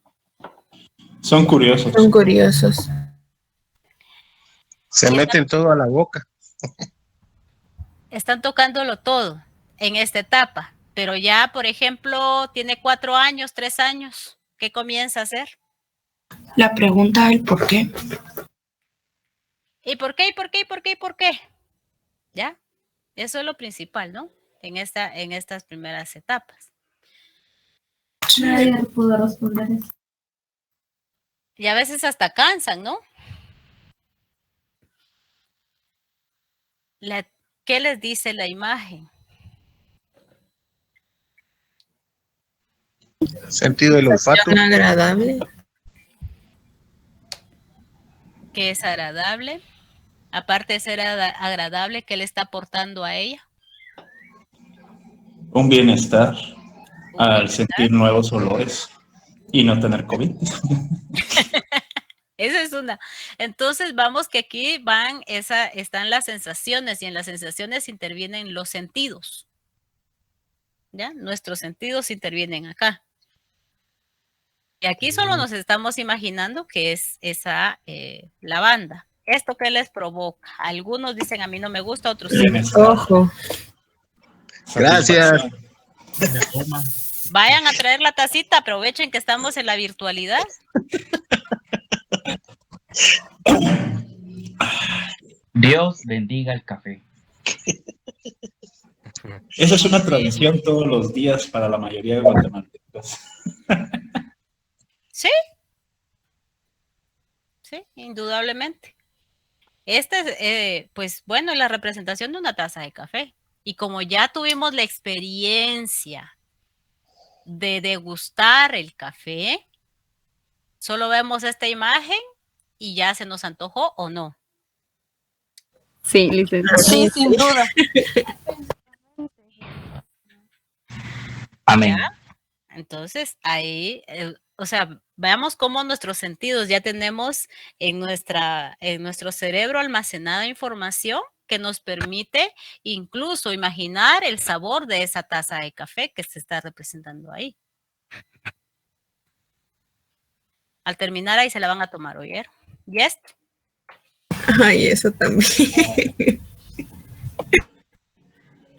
Son curiosos. Son curiosos. Se meten todo a la boca. Están tocándolo todo en esta etapa, pero ya, por ejemplo, tiene 4 años, 3 años, ¿qué comienza a hacer? La pregunta del por qué. ¿Y por qué? ¿Y por qué? ¿Y por qué? ¿Y por qué? ¿Ya? Eso es lo principal, ¿no? En estas primeras etapas. Nadie pudo responder eso. Y a veces hasta cansan, ¿no? ¿Qué les dice la imagen? Sentido del olfato. Agradable. ¿Qué es agradable? Aparte de ser agradable, ¿qué le está aportando a ella? Un bienestar al sentir nuevos olores y no tener COVID. Esa es una. Entonces vamos que aquí están las sensaciones y en las sensaciones intervienen los sentidos. ¿Ya? Nuestros sentidos intervienen acá. Y aquí solo nos estamos imaginando que es esa lavanda. ¿Esto qué les provoca? Algunos dicen a mí no me gusta, otros sí. Ojo. Gracias. Vayan a traer la tacita, aprovechen que estamos en la virtualidad. Dios bendiga el café. Esa es una tradición todos los días para la mayoría de guatemaltecos. Sí. Sí, indudablemente. Pues bueno, es la representación de una taza de café. Y como ya tuvimos la experiencia de degustar el café, solo vemos esta imagen y ya se nos antojó o no. Sí, licenciada. Sí, sin duda. Amén. ¿Ya? Entonces, ahí, o sea, veamos cómo nuestros sentidos ya tenemos en nuestro cerebro almacenada información que nos permite incluso imaginar el sabor de esa taza de café que se está representando ahí. Al terminar ahí se la van a tomar, ¿oyeron? ¿Y esto? Ay, eso también.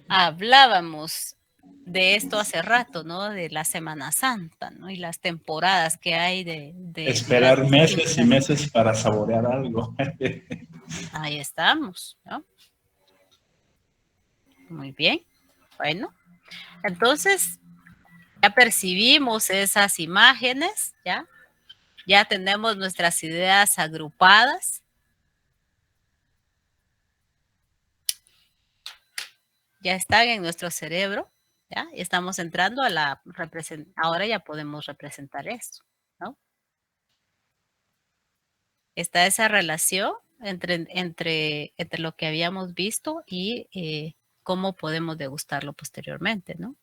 Hablábamos de esto hace rato, ¿no? De la Semana Santa, ¿no? Y las temporadas que hay de Esperar meses y meses para saborear algo. Ahí estamos, ¿no? Muy bien. Bueno, entonces ya percibimos esas imágenes, ¿ya? Ya tenemos nuestras ideas agrupadas. Ya están en nuestro cerebro, ¿ya? Y estamos entrando a la representación. Ahora ya podemos representar esto, ¿no? Está esa relación entre lo que habíamos visto y cómo podemos degustarlo posteriormente, ¿no?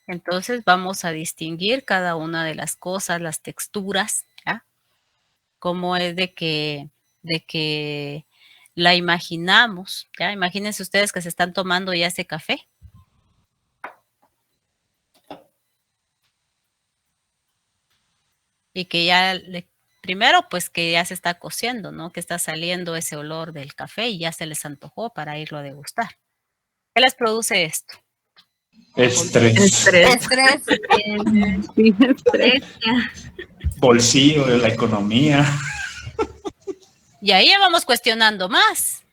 Entonces vamos a distinguir cada una de las cosas, las texturas, ¿ya? Cómo es de que la imaginamos, ¿ya? Imagínense ustedes que se están tomando ya ese café. Y que ya Primero, pues que ya se está cociendo, ¿no? Que está saliendo ese olor del café y ya se les antojó para irlo a degustar. ¿Qué les produce esto? Estrés. Estrés. Sí, estrés. Bolsillo de la economía. Y ahí ya vamos cuestionando más.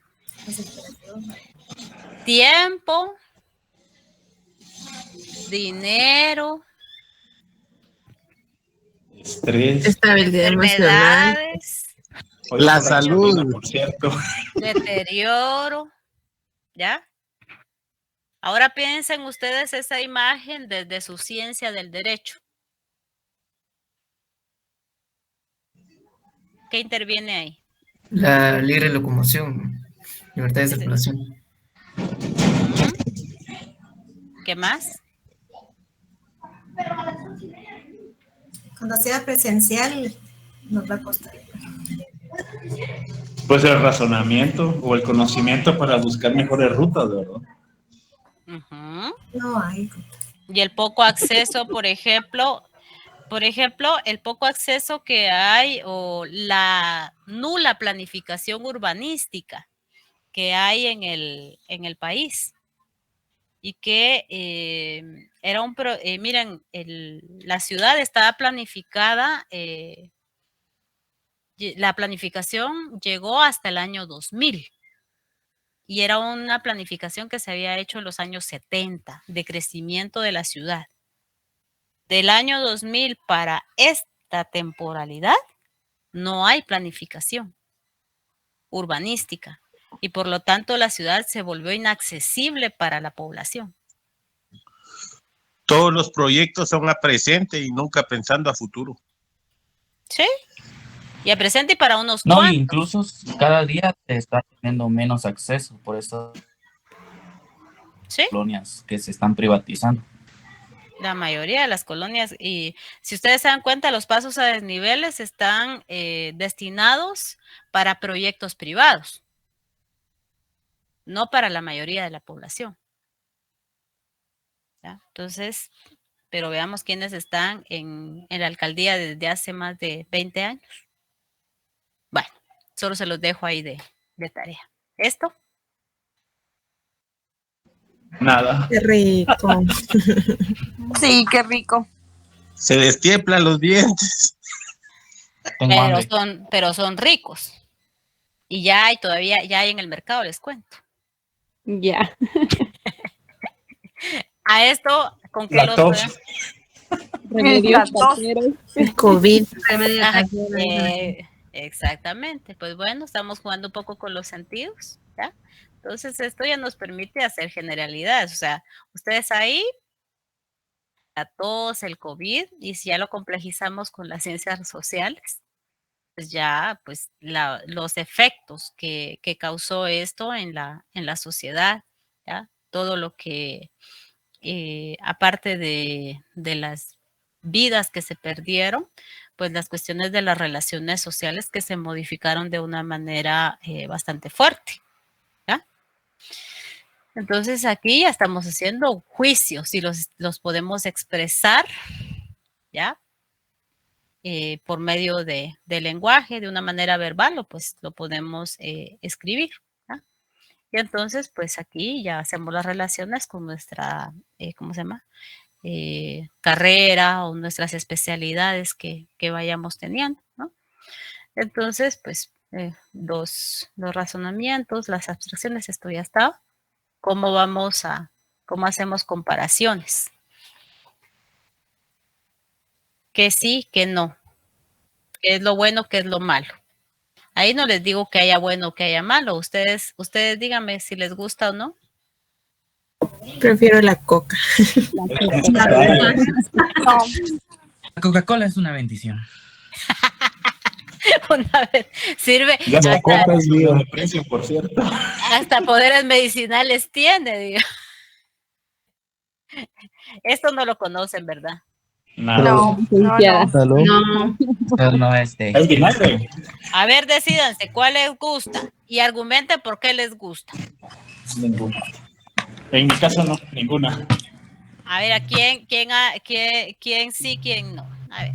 Tiempo, dinero, Estrés. Estabilidad emocional. enfermedades, La salud. Por cierto. deterioro, ¿ya? Ahora piensen ustedes esa imagen desde su ciencia del derecho. ¿Qué interviene ahí? La libre locomoción, libertad de circulación. ¿Qué más? Cuando sea presencial, nos va a costar. Pues el razonamiento o el conocimiento para buscar mejores rutas, ¿verdad? No hay. Y el poco acceso, por ejemplo, el poco acceso que hay o la nula planificación urbanística que hay en el país. Y que era miren, la ciudad estaba planificada, la planificación llegó hasta el año 2000 y era una planificación que se había hecho en los años 70 de crecimiento de la ciudad. Del año 2000 para esta temporalidad no hay planificación urbanística y por lo tanto la ciudad se volvió inaccesible para la población. Todos los proyectos son a presente y nunca pensando a futuro. Sí, y a presente y para unos No, cuantos. incluso cada día se está teniendo menos acceso por estas colonias que se están privatizando. La mayoría de las colonias, y si ustedes se dan cuenta, los pasos a desniveles están destinados para proyectos privados, no para la mayoría de la población. ¿Ya? Entonces, pero veamos quiénes están en la alcaldía desde hace más de 20 años. Bueno, solo se los dejo ahí de tarea. ¿Esto? Nada. Qué rico. Sí, qué rico. Se destiemplan los dientes. Pero son ricos. Y ya hay en el mercado, les cuento. Ya. A esto, ¿con qué los podemos? Remedios El COVID. Exactamente. Pues bueno, estamos jugando un poco con los sentidos, ¿ya? Entonces, esto ya nos permite hacer generalidades. O sea, ustedes ahí, la tos, el COVID, y si ya lo complejizamos con las ciencias sociales, pues ya, pues los efectos que causó esto en la sociedad, ¿ya? Todo lo que, aparte de las vidas que se perdieron, pues las cuestiones de las relaciones sociales que se modificaron de una manera bastante fuerte, ¿ya? Entonces aquí ya estamos haciendo juicios y los podemos expresar, ¿ya? Por medio de lenguaje, de una manera verbal, o pues lo podemos escribir, ¿ya? Y entonces, pues aquí ya hacemos las relaciones con nuestra, ¿cómo se llama? Carrera o nuestras especialidades que vayamos teniendo, ¿no? Entonces, pues los razonamientos, las abstracciones, esto ya está. ¿Cómo hacemos comparaciones? Que sí, que no. ¿Qué es lo bueno, qué es lo malo? Ahí no les digo que haya bueno o que haya malo. Ustedes díganme si les gusta o no. Prefiero la coca. La Coca-Cola es una bendición. Una vez sirve. Ya la coca es libre de precio, por cierto. Hasta poderes medicinales tiene, digo. Esto no lo conocen, ¿verdad? No. No es de... Es vinagre. A ver, decídanse cuál les gusta y argumenten por qué les gusta. Ninguna. En mi caso no, ninguna. A ver, quién sí, quién no? A ver.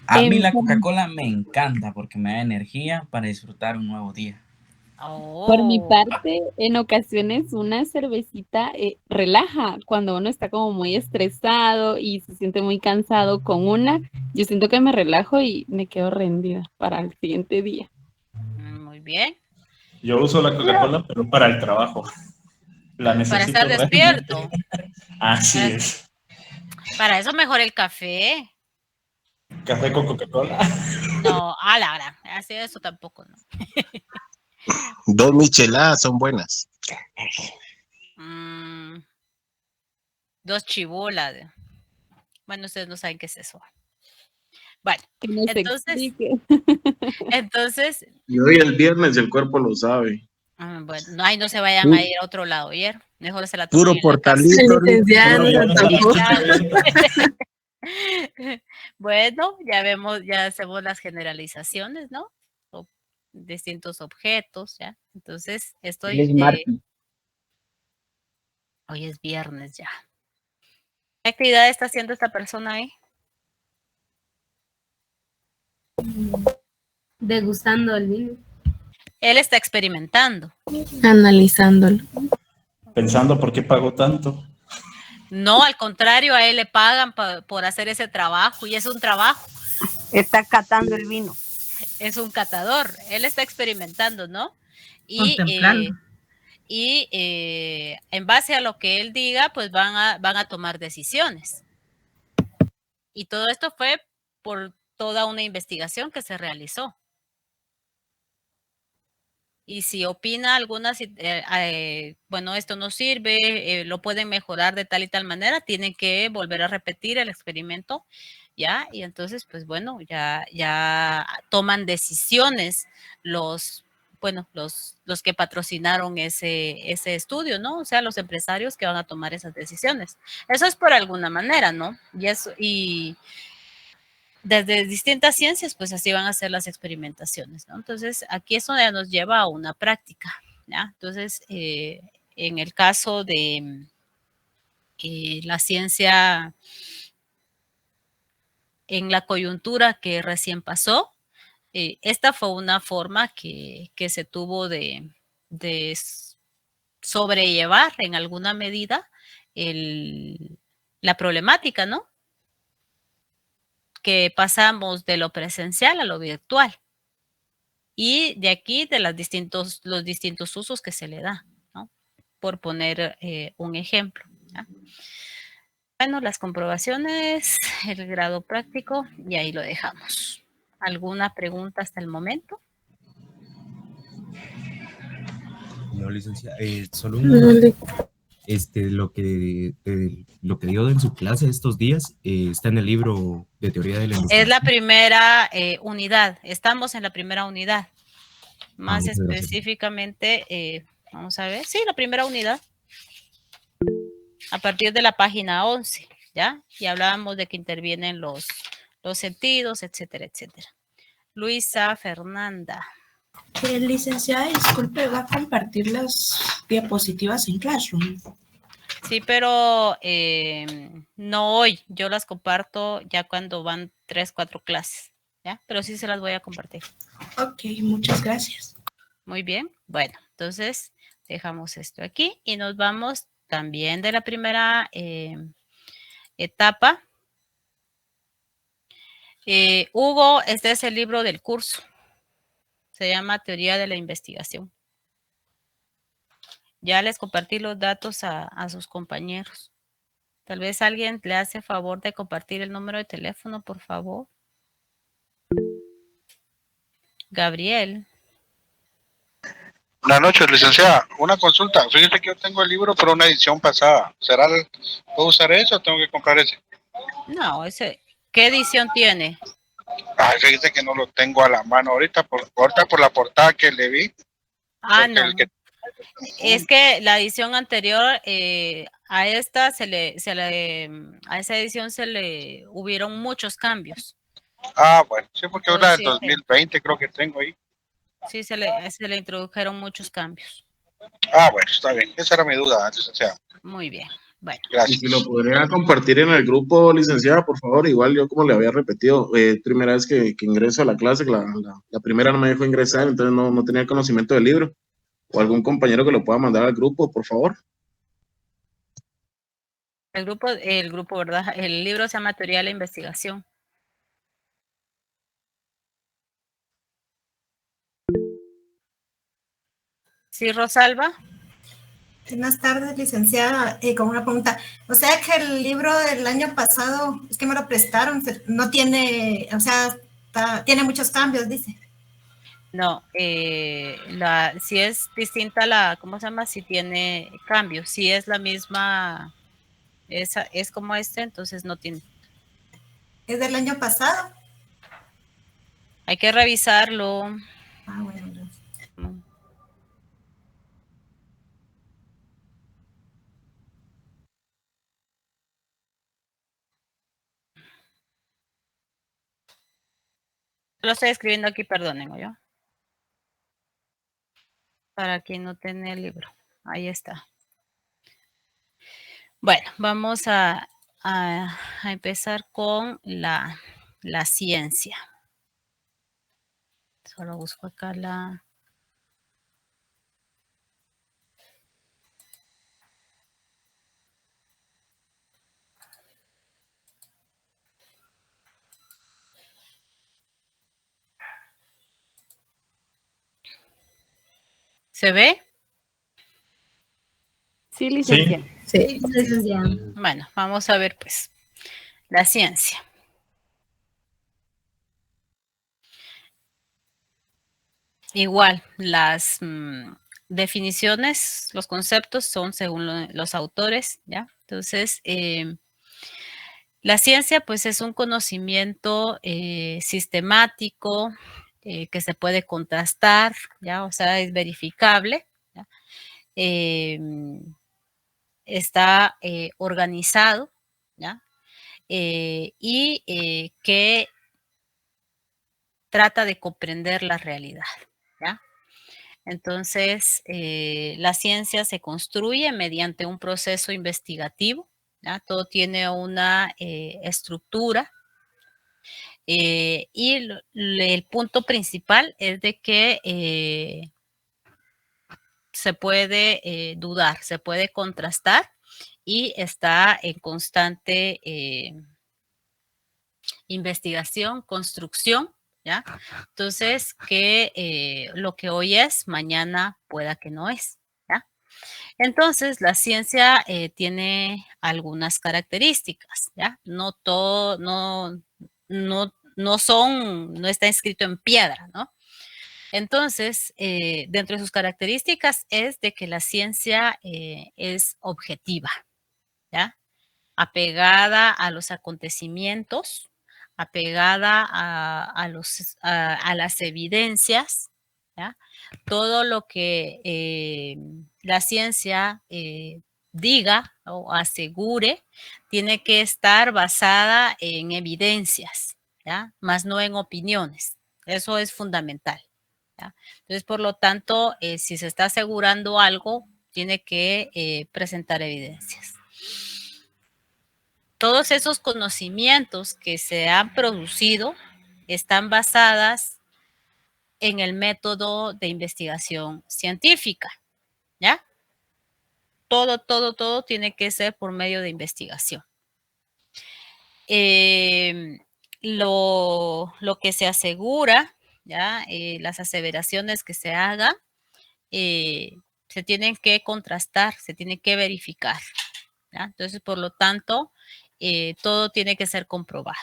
A mí la Coca-Cola me encanta porque me da energía para disfrutar un nuevo día. Por mi Oh. parte, en ocasiones una cervecita relaja cuando uno está como muy estresado y se siente muy cansado con una. Yo siento que me relajo y me quedo rendida para el siguiente día. Muy bien. Yo uso la Coca-Cola, pero para el trabajo. La Para necesito estar realmente. despierto. Así es. Para eso mejor el café. Café con Coca-Cola. No, a la hora. Así eso tampoco, no. 2 micheladas son buenas. 2 chibolas. Bueno, ustedes no saben qué es eso. Bueno, Que nos entonces. Y hoy el viernes el cuerpo lo sabe. Bueno, no, ahí no se vayan a ir a otro lado, ¿oyeron? Mejor se la toman Puro en la casa. Bueno, ya hacemos las generalizaciones, ¿no? Distintos objetos, ¿ya? Entonces, hoy es viernes ya. ¿Qué actividad está haciendo esta persona ahí? Degustando el vino. Él está experimentando. Analizándolo. Pensando por qué pagó tanto. No, al contrario, a él le pagan por hacer ese trabajo y es un trabajo. Está catando el vino. Es un catador. Él está experimentando, ¿no? Contemplando. En base a lo que él diga, pues van a tomar decisiones. Y todo esto fue por toda una investigación que se realizó. Y si opina algunas, bueno, esto no sirve, lo pueden mejorar de tal y tal manera, tienen que volver a repetir el experimento, ¿ya? Y entonces, pues bueno, ya toman decisiones los que patrocinaron ese estudio, ¿no? O sea, los empresarios que van a tomar esas decisiones. Eso es por alguna manera, ¿no? Y desde distintas ciencias, pues así van a ser las experimentaciones, ¿no? Entonces, aquí eso ya nos lleva a una práctica, ¿ya? Entonces, en el caso de la ciencia en la coyuntura que recién pasó, esta fue una forma que se tuvo de sobrellevar en alguna medida la problemática, ¿no? Que pasamos de lo presencial a lo virtual. Y de aquí de los distintos usos que se le da, ¿no? Por poner un ejemplo, ¿ya? Bueno, las comprobaciones, el grado práctico, y ahí lo dejamos. ¿Alguna pregunta hasta el momento? No, licenciada, solo una. Lo que dio en su clase estos días está en el libro de teoría de la investigación. Es la primera unidad. Estamos en la primera unidad. Más específicamente, vamos a ver. Sí, la primera unidad. A partir de la página 11, ¿ya? Y hablábamos de que intervienen los sentidos, etcétera, etcétera. Luisa Fernanda. Licenciada, disculpe, ¿va a compartir las diapositivas en Classroom? Sí, pero no hoy. Yo las comparto ya cuando van 3, 4 clases, ¿ya? Pero sí se las voy a compartir. Ok, muchas gracias. Muy bien. Bueno, entonces dejamos esto aquí y nos vamos también de la primera etapa. Hugo, este es el libro del curso. Se llama Teoría de la Investigación. Ya les compartí los datos a sus compañeros. Tal vez alguien le hace favor de compartir el número de teléfono, por favor. Gabriel. Buenas noches, licenciada. Una consulta. Fíjese que yo tengo el libro, pero una edición pasada. ¿Puedo usar eso o tengo que comprar ese? No, ¿qué edición tiene? Ay, fíjese que no lo tengo a la mano ahorita por la portada que le vi. No. Es que la edición anterior, a esta a esa edición se le hubieron muchos cambios. Bueno, sí, porque es la del 2020 creo que tengo ahí. Sí, se le introdujeron muchos cambios. Bueno, está bien. Esa era mi duda, licenciada. Muy bien. Bueno. Y si lo podría compartir en el grupo, licenciada, por favor. Igual yo, como le había repetido, primera vez que ingreso a la clase, la primera no me dejó ingresar, entonces no tenía conocimiento del libro. O algún compañero que lo pueda mandar al grupo, por favor. El grupo, ¿verdad? El libro se llama Teoría de la Investigación. Sí, Rosalba. Buenas tardes, licenciada, con una pregunta. O sea que el libro del año pasado, es que me lo prestaron, no tiene, o sea, tiene muchos cambios, dice. No, si es distinta ¿cómo se llama? Si tiene cambios. Si es la misma, es como entonces no tiene. ¿Es del año pasado? Hay que revisarlo. Ah, bueno, gracias. Lo estoy escribiendo aquí, perdonen, yo. Para quien no tiene el libro. Ahí está. Bueno, vamos a empezar con la ciencia. Solo busco acá la... ¿Se ve? Sí, licenciada. Sí, licenciada. Bueno, vamos a ver pues la ciencia. Igual, las definiciones, los conceptos son según los autores, ¿ya? Entonces, la ciencia pues es un conocimiento sistemático que se puede contrastar, ¿ya? O sea, es verificable, ¿ya? Está organizado, ¿ya? Y que trata de comprender la realidad, ¿ya? Entonces, la ciencia se construye mediante un proceso investigativo, ¿ya? Todo tiene una estructura y el punto principal es de que se puede dudar, se puede contrastar y está en constante investigación, construcción, ¿ya? Entonces, que lo que hoy es, mañana pueda que no es, ¿ya? Entonces, la ciencia tiene algunas características, ¿ya? No todo, no está escrito en piedra, ¿no? Entonces, dentro de sus características es de que la ciencia es objetiva, ¿ya? Apegada a los acontecimientos, apegada a las evidencias, ¿ya? Todo lo que la ciencia diga o asegure tiene que estar basada en evidencias, ¿ya? Más no en opiniones. Eso es fundamental, ¿ya? Entonces, por lo tanto, si se está asegurando algo, tiene que presentar evidencias. Todos esos conocimientos que se han producido están basadas en el método de investigación científica, ¿ya? Todo tiene que ser por medio de investigación. Lo que se asegura, ¿ya? Las aseveraciones que se hagan, se tienen que contrastar, se tienen que verificar, ¿ya? Entonces, por lo tanto, todo tiene que ser comprobado.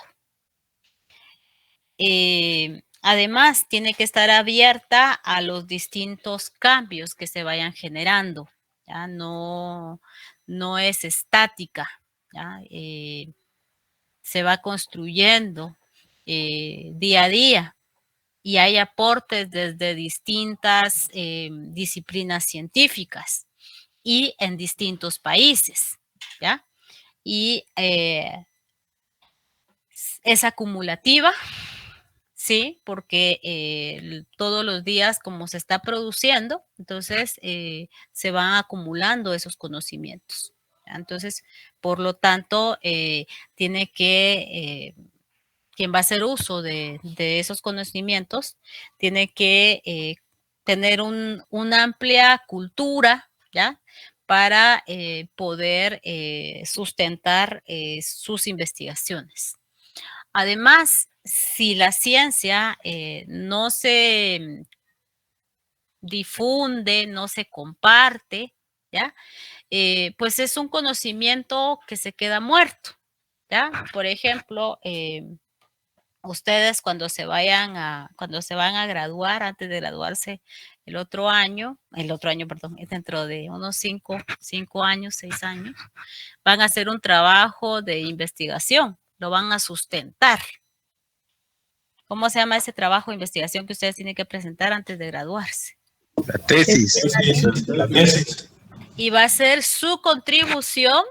Además, tiene que estar abierta a los distintos cambios que se vayan generando, ¿ya? No es estática, ¿ya? Se va construyendo día a día y hay aportes desde distintas disciplinas científicas y en distintos países, ¿ya? Y es acumulativa, sí, porque todos los días como se está produciendo, entonces se van acumulando esos conocimientos, Entonces, por lo tanto, tiene que, quien va a hacer uso de esos conocimientos, tiene que tener una amplia cultura, ¿ya? Para poder sustentar sus investigaciones. Además, si la ciencia no se difunde, no se comparte, ¿ya? Pues es un conocimiento que se queda muerto, ¿ya? Por ejemplo, ustedes cuando se van a graduar, antes de graduarse el otro año, perdón, dentro de unos 5 años, 6 años, van a hacer un trabajo de investigación, lo van a sustentar. ¿Cómo se llama ese trabajo de investigación que ustedes tienen que presentar antes de graduarse? La tesis. La tesis. Y va a ser su contribución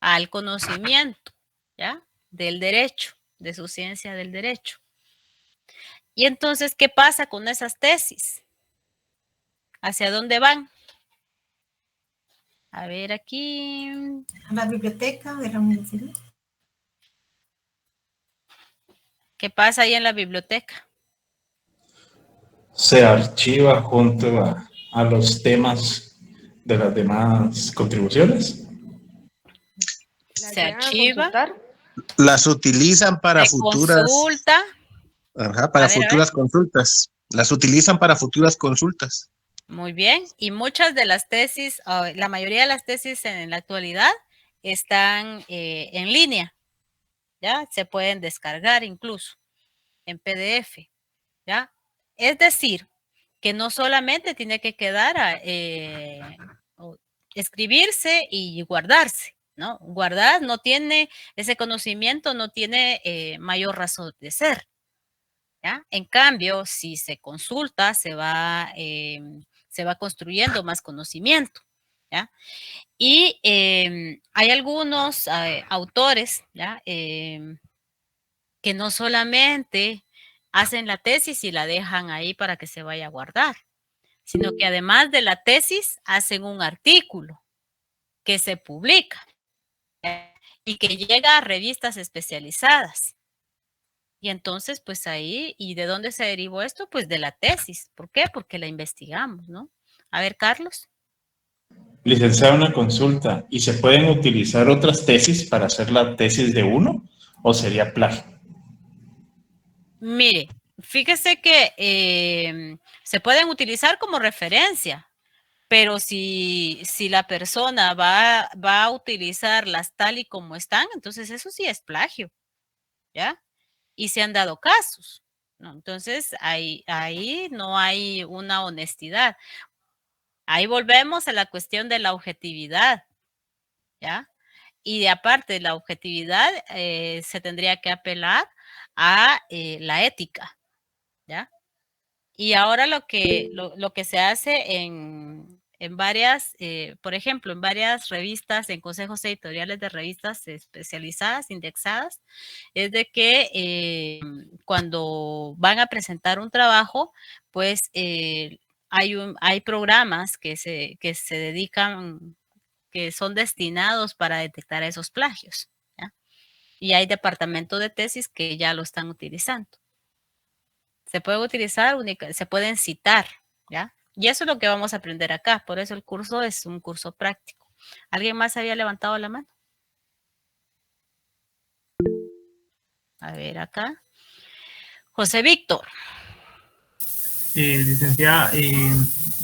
al conocimiento, ¿ya? Del derecho, de su ciencia del derecho. Y entonces, ¿qué pasa con esas tesis? ¿Hacia dónde van? A ver aquí. A la biblioteca de la universidad. ¿Qué pasa ahí en la biblioteca? Se archiva junto a los temas de las demás contribuciones. Se archiva. Las utilizan para Se futuras. consulta. Ajá, para futuras consultas. Las utilizan para futuras consultas. Muy bien. Y muchas de las tesis, la mayoría de las tesis en la actualidad están en línea. ¿Ya? Se pueden descargar incluso en PDF. ¿Ya? Es decir, que no solamente tiene que quedar escribirse y guardarse, ¿no? Guardar no tiene, ese conocimiento no tiene mayor razón de ser, ¿ya? En cambio, si se consulta, se va construyendo más conocimiento, ¿ya? Y hay algunos autores, ¿ya? Que no solamente hacen la tesis y la dejan ahí para que se vaya a guardar, sino que además de la tesis hacen un artículo que se publica y que llega a revistas especializadas. Y entonces, pues ahí, ¿y de dónde se derivó esto? Pues de la tesis. ¿Por qué? Porque la investigamos, ¿no? A ver, Carlos. Licenciada, una consulta. ¿Y se pueden utilizar otras tesis para hacer la tesis de uno o sería plagio? Mire, fíjese que se pueden utilizar como referencia, pero si la persona va a utilizarlas tal y como están, entonces eso sí es plagio, ¿ya? Y se han dado casos, ¿no? Entonces ahí no hay una honestidad. Ahí volvemos a la cuestión de la objetividad, ¿ya? Y de aparte de la objetividad, se tendría que apelar a la ética, ¿ya? Y ahora lo que se hace en varias, por ejemplo, en varias revistas, en consejos editoriales de revistas especializadas, indexadas, es de que cuando van a presentar un trabajo, pues hay programas que se dedican, que son destinados para detectar esos plagios, ¿ya? Y hay departamentos de tesis que ya lo están utilizando. Se puede utilizar, se pueden citar, ¿ya? Y eso es lo que vamos a aprender acá. Por eso el curso es un curso práctico. ¿Alguien más había levantado la mano? A ver acá. José Víctor. Licenciada,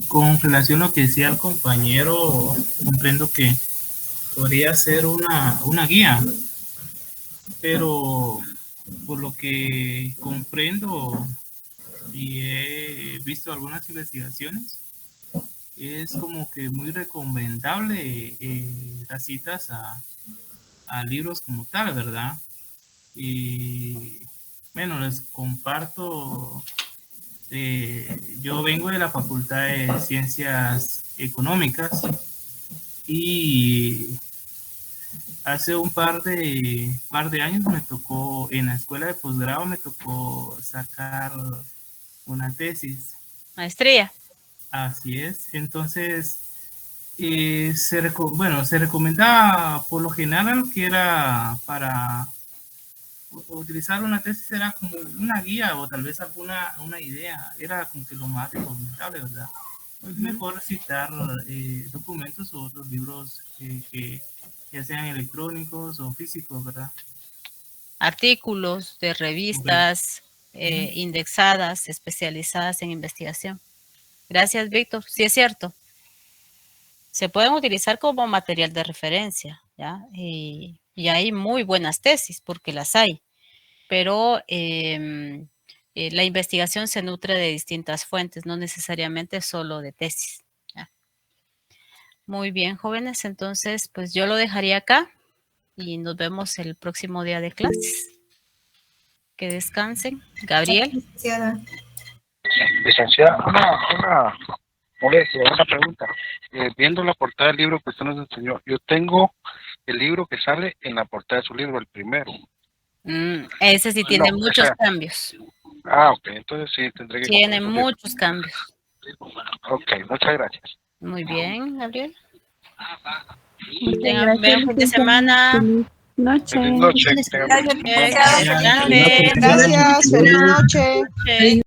con relación a lo que decía el compañero, comprendo que podría ser una guía, pero por lo que comprendo y he visto algunas investigaciones, es como que muy recomendable las citas a libros como tal, ¿verdad? Y bueno, les comparto, yo vengo de la Facultad de Ciencias Económicas y hace un par de años me tocó, en la escuela de posgrado me tocó sacar una tesis. Maestría. Así es. Entonces, se recomendaba por lo general que era para utilizar una tesis, era como una guía o tal vez una idea, era como que lo más recomendable, ¿verdad? Es mejor citar documentos o otros libros que ya sean electrónicos o físicos, ¿verdad? Artículos de revistas indexadas, especializadas en investigación. Gracias, Víctor. Sí, es cierto. Se pueden utilizar como material de referencia, ¿ya? Y hay muy buenas tesis, porque las hay. Pero la investigación se nutre de distintas fuentes, no necesariamente solo de tesis, ¿ya? Muy bien, jóvenes. Entonces, pues yo lo dejaría acá y nos vemos el próximo día de clases. Que descansen. Gabriel. Licenciada, una pregunta. Viendo la portada del libro que usted nos enseñó, yo tengo el libro que sale en la portada de su libro, el primero. Ese sí tiene muchos cambios. Ok, entonces sí tendré que... Tiene muchos cambios. Ok, muchas gracias. Muy bien, Gabriel. Tengan un buen fin de semana. Noche. Feliz noche. Gracias, feliz noche.